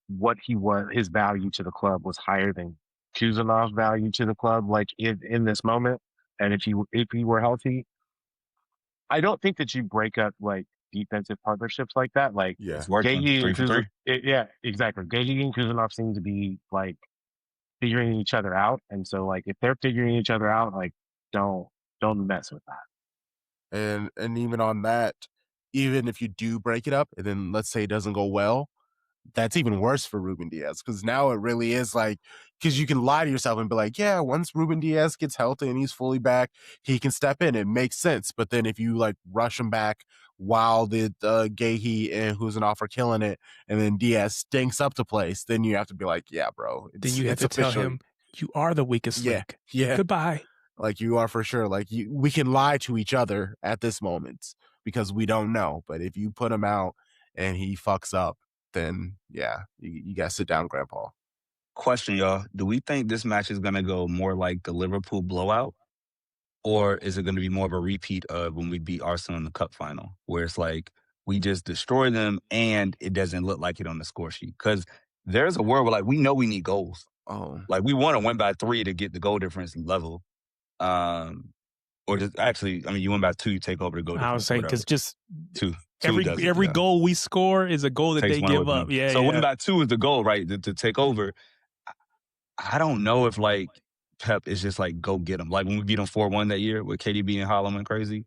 value to the club was higher than Kuzanov's value to the club, like in this moment, and if he were healthy, I don't think that you break up like defensive partnerships like that. Like Gagey and Kuzanov, yeah, exactly. Gagey and Kuzanov seem to be like figuring each other out, and so like if they're figuring each other out, like don't mess with that. And even on that, even if you do break it up, and then let's say it doesn't go well, that's even worse for Ruben Diaz because now it really is like because you can lie to yourself and be like, yeah, once Ruben Diaz gets healthy and he's fully back, he can step in. It makes sense. But then if you like rush him back while the Gahey and Kuzanov are killing it, and then Diaz stinks up the place, then you have to be like, yeah, bro. Then you have to tell him you are the weakest link. Yeah. Goodbye. Like you are for sure. Like we can lie to each other at this moment because we don't know. But if you put him out and he fucks up, then yeah, you gotta sit down, Grandpa. Question, y'all. Do we think this match is gonna go more like the Liverpool blowout? Or is it gonna be more of a repeat of when we beat Arsenal in the cup final? Where it's like we just destroy them and it doesn't look like it on the score sheet. Because there's a world where like we know we need goals. Like we want to win by 3 to get the goal difference level. Or just actually, I mean, you win by 2, you take over the goal difference. I would say because just 2. Every goal we score is a goal that they give up. Yeah. So winning by 2 is the goal, right? To take over. I don't know if like Pep is just like go get them. Like when we beat them 4-1 that year with KDB and Haaland went crazy,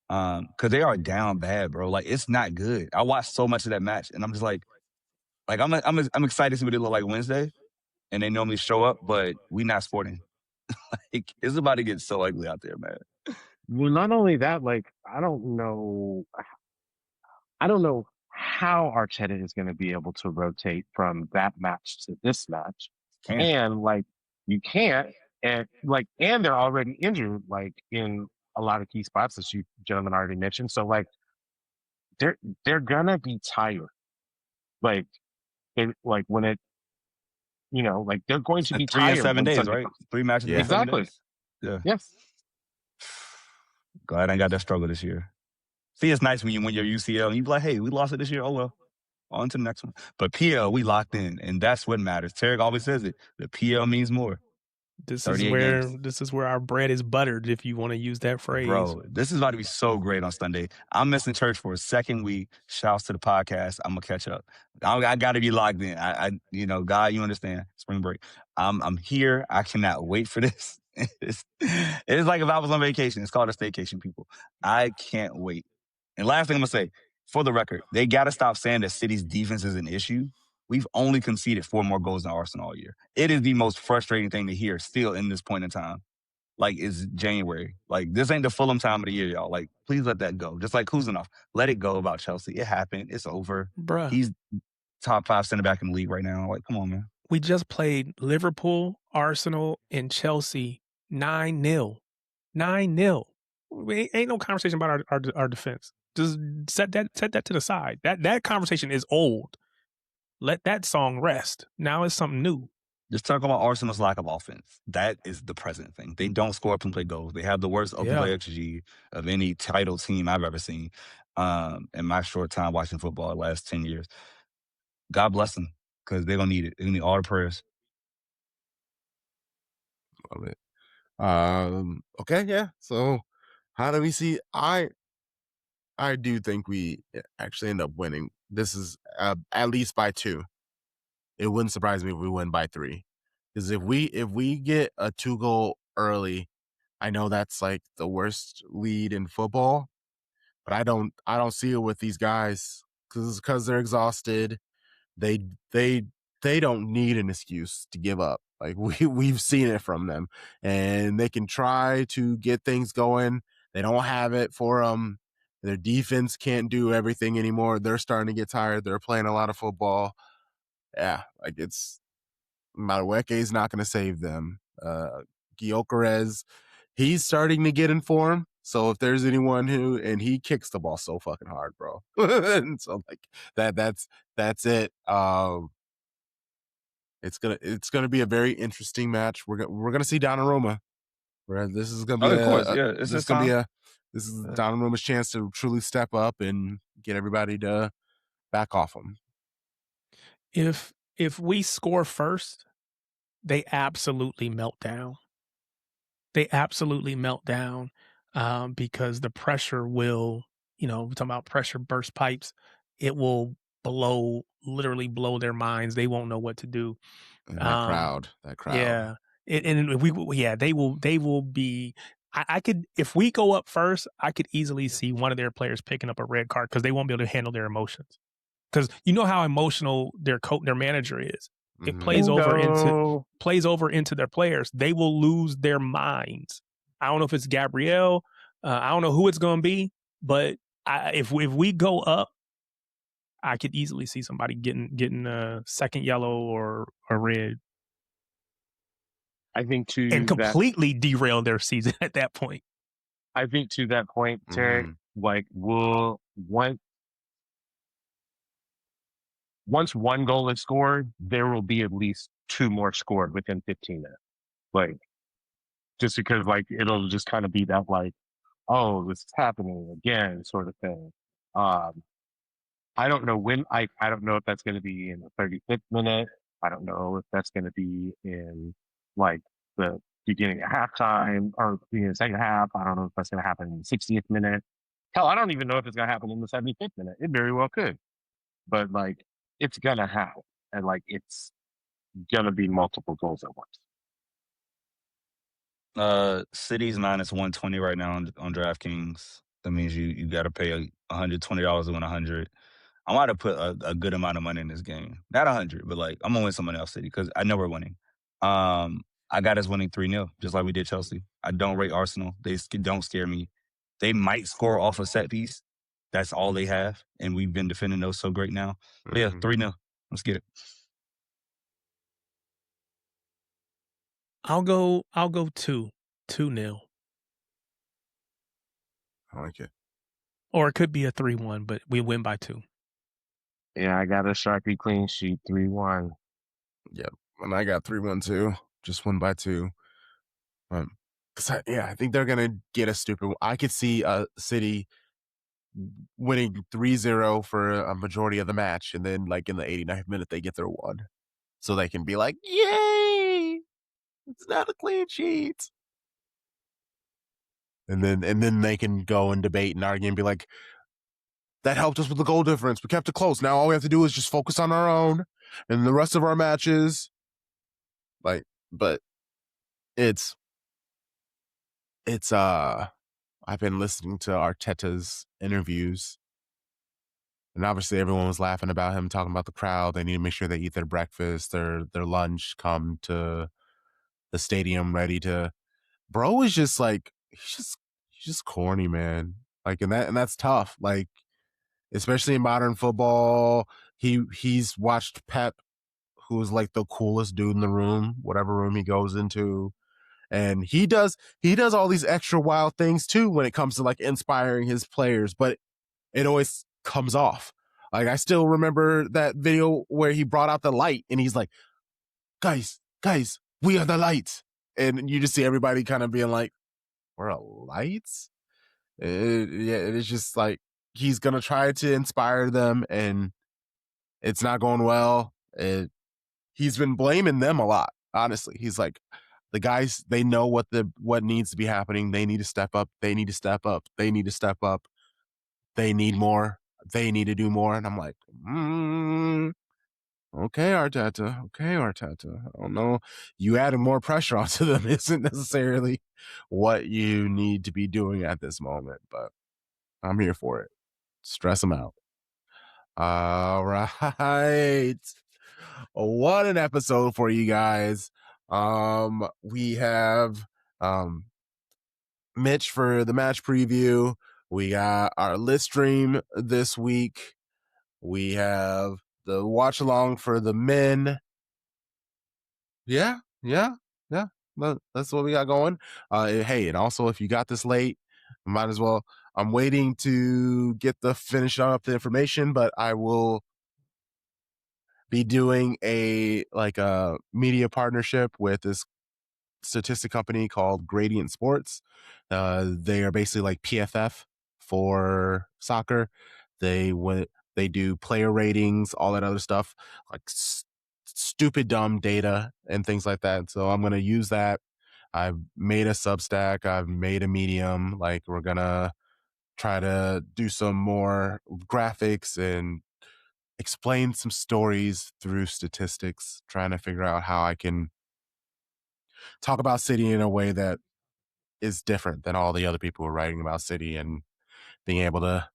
because they are down bad, bro. Like it's not good. I watched so much of that match, and I'm just like I'm excited to see what they look like Wednesday, and they normally show up, but we not sporting. Like it's about to get so ugly out there, man. Well, not only that, like I don't know how Arteta is going to be able to rotate from that match to this match, Can't. and like you can't, and they're already injured, like in a lot of key spots as you gentlemen already mentioned. So like they're they're gonna be tired, like like when it, like they're going to It's be 3 and tired 7 when days, Sunday right? comes. 3 matches in Yeah. 7 Exactly. days. Yeah. Yes. Glad I ain't got that struggle this year. See, it's nice when you win your UCL and you be like, hey, we lost it this year. Oh, well, on to the next one. But PL, we locked in, and that's what matters. Tarek always says it. The PL means more. This is 38 where games. our bread is buttered, if you want to use that phrase. Bro, this is about to be so great on Sunday. I'm missing church for a second week. Shouts to the podcast. I'm gonna catch up. I got to be locked in. God, you understand. Spring break. I'm here. I cannot wait for this. It's like if I was on vacation. It's called a staycation, people. I can't wait. And last thing I'm gonna say, for the record, they got to stop saying that City's defense is an issue. We've only conceded 4 more goals than Arsenal all year. It is the most frustrating thing to hear still in this point in time. Like, it's January. Like, this ain't the Fulham time of the year, y'all. Like, please let that go. Just like Kuzanov. Let it go about Chelsea. It happened. It's over. Bruh. He's top 5 center back in the league right now. Like, come on, man. We just played Liverpool, Arsenal, and Chelsea 9-0. 9-0. Ain't no conversation about our defense. Just set that to the side. That conversation is old. Let that song rest. Now it's something new. Just talk about Arsenal's lack of offense. That is the present thing. They don't score up and play goals. They have the worst open play XG of any title team I've ever seen in my short time watching football the last 10 years. God bless them, because they're going to need it. They're going to need all the prayers. Love it. Okay, yeah. So how do we see? I do think we actually end up winning. This is at least by 2. It wouldn't surprise me if we win by 3. Because if we get a 2-goal early, I know that's like the worst lead in football, but I don't see it with these guys because they're exhausted. They don't need an excuse to give up. Like we've seen it from them, and they can try to get things going. They don't have it for them. Their defense can't do everything anymore. They're starting to get tired. They're playing a lot of football. Yeah, like it's Madueke's not going to save them. Gyökeres, he's starting to get in form. So if there's anyone and he kicks the ball so fucking hard, bro. And so like that's it. It's gonna be a very interesting match. We're gonna see Donnarumma. This is gonna be this is Donnarumma's chance to truly step up and get everybody to back off him. If we score first, they absolutely melt down. They absolutely melt down because the pressure will, we're talking about pressure burst pipes. It will literally blow their minds. They won't know what to do. And that crowd. Yeah. And they will be. I could, if we go up first, I could easily see one of their players picking up a red card because they won't be able to handle their emotions. Because you know how emotional their manager is. It plays over into their players. They will lose their minds. I don't know if it's Gabrielle. I don't know who it's going to be. But if we go up, I could easily see somebody getting a second yellow or a red. I think and completely derail their season at that point. I think to that point, Tarek, like once 1 goal is scored, there will be at least 2 more scored within 15 minutes. Like, just because like it'll just kind of be that like, oh, this is happening again sort of thing. I don't know when. I don't know if that's going to be in the 35th minute. I don't know if that's going to be in like the beginning of halftime or the second half. I don't know if that's going to happen in the 60th minute. Hell, I don't even know if it's going to happen in the 75th minute. It very well could, but like it's going to happen, and like it's going to be multiple goals at once. City's minus 120 right now on DraftKings. That means you got to pay $120 to win 100. I want to put a good amount of money in this game. Not 100, but like I'm gonna win someone else City because I know we're winning. I got us winning 3-0, just like we did Chelsea. I don't rate Arsenal. They don't scare me They might score off a set piece. That's all they have, and we've been defending those so great now. But yeah, 3-0. Let's get it. I'll go 2-0. I like it. Or it could be a 3-1, but we win by 2. Yeah, I got a Sharpie clean sheet 3-1. Yep. And I got 3-1 too. Just win by 2. I think they're gonna get a stupid. I could see City winning 3-0 for a majority of the match, and then like in the 89th minute they get their 1, so they can be like, "Yay! It's not a clean sheet." And then they can go and debate and argue and be like, "That helped us with the goal difference. We kept it close. Now all we have to do is just focus on our own and the rest of our matches." Like, but it's I've been listening to Arteta's interviews, and obviously everyone was laughing about him, talking about the crowd. They need to make sure they eat their breakfast, their lunch, come to the stadium ready to. Bro is just like he's just corny, man. Like, and that's tough. Like, especially in modern football, he's watched Pep, who's like the coolest dude in the room, whatever room he goes into. And he does all these extra wild things too when it comes to like inspiring his players, but it always comes off. Like, I still remember that video where he brought out the light and he's like, guys, we are the lights. And you just see everybody kind of being like, we're a lights? It is just like he's going to try to inspire them and it's not going well. He's been blaming them a lot, honestly. He's like, the guys, they know what needs to be happening. They need to step up. They need to step up. They need to step up. They need more. They need to do more. And I'm like, okay, Arteta. Okay, Arteta. I don't know. You adding more pressure onto them isn't necessarily what you need to be doing at this moment, but I'm here for it. Stress them out. All right. What an episode for you guys. We have Mitch for the match preview. We got our list stream this week. We have the watch along for the men. Yeah. That's what we got going. Hey, and also if you got this late, might as well. I'm waiting to get finish up the information, but I will be doing a media partnership with this statistic company called Gradient Sports. They are basically like PFF for soccer. They do player ratings, all that other stuff, like stupid dumb data and things like that. So I'm going to use that. I've made a Substack. I've made a Medium. Like, we're going to try to do some more graphics and explain some stories through statistics, trying to figure out how I can talk about City in a way that is different than all the other people who are writing about City, and being able to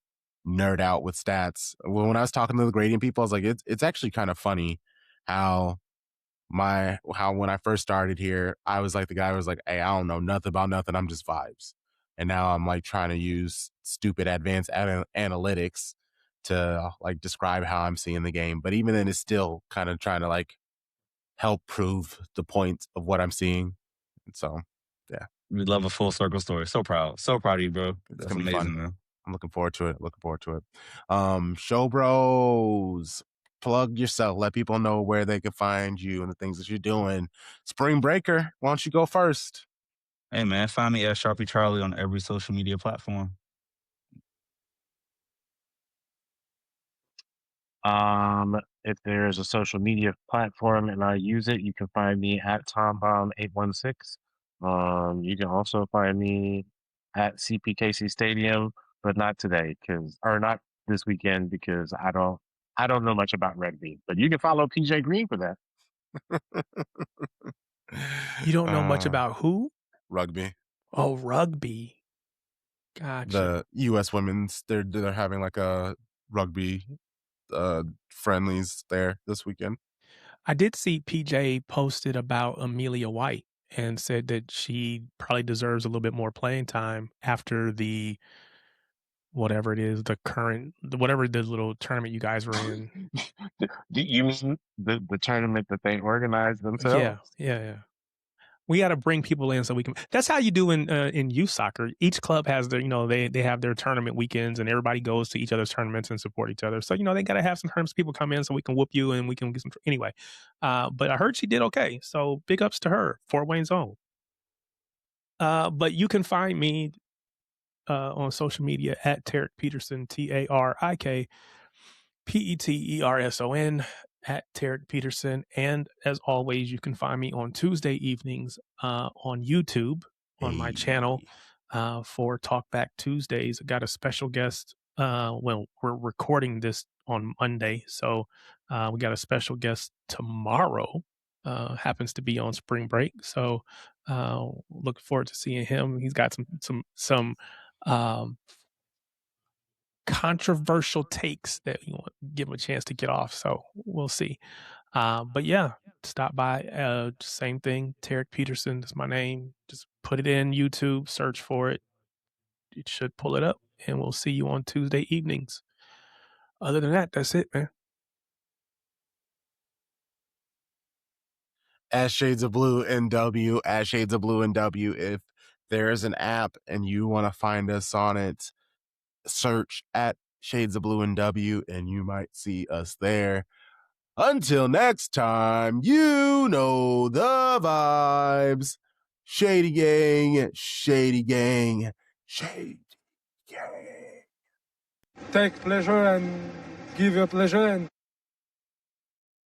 nerd out with stats. When I was talking to the gradient people, I was like, it's actually kind of funny how when I first started here, I was like the guy who was like, hey, I don't know nothing about nothing. I'm just vibes. And now I'm like trying to use stupid advanced analytics to like describe how I'm seeing the game. But even then, it's still kind of trying to like help prove the point of what I'm seeing. And so, yeah. We love a full circle story. So proud of you, bro. It's That's gonna be amazing, fun. man. I'm looking forward to it. Show Bros, plug yourself. Let people know where they can find you and the things that you're doing. Spring Breaker, why don't you go first? Hey, man, find me at Sharpie Charlie on every social media platform. If there's a social media platform and I use it, you can find me at TomBomb816. You can also find me at CPKC Stadium, but not today or not this weekend because I don't know much about rugby. But you can follow PJ Green for that. You don't know much about who? Rugby. Oh, rugby. Gotcha. The U.S. women's, they're having like a rugby friendlies there this weekend. I did see PJ posted about Amelia White and said that she probably deserves a little bit more playing time after the whatever it is, whatever the little tournament you guys were in. Do you mean the tournament that they organized themselves? Yeah. We got to bring people in so we can. That's how you do in youth soccer. Each club has their, they have their tournament weekends, and everybody goes to each other's tournaments and support each other. So they got to have some times people come in so we can whoop you and we can get some. Anyway, but I heard she did okay, so big ups to her, Fort Wayne's own. But you can find me on social media at Tarek Peterson, TarikPeterson, at Tarek Peterson. And as always, you can find me on Tuesday evenings on YouTube on my channel for Talkback Tuesdays. I got a special guest. Well, we're recording this on Monday, so we got a special guest tomorrow. Happens to be on spring break, so looking forward to seeing him. He's got some controversial takes that you want to give him a chance to get off. So we'll see. But yeah, stop by. Same thing. Tarek Peterson is my name. Just put it in YouTube, search for it. It should pull it up, and we'll see you on Tuesday evenings. Other than that, that's it, man. At Shades of Blue NW, at Shades of Blue NW. If there is an app and you want to find us on it, search at Shades of Blue NW and you might see us there. Until next time, you know the vibes. Shady gang, shady gang, shady gang. Take pleasure and give your pleasure and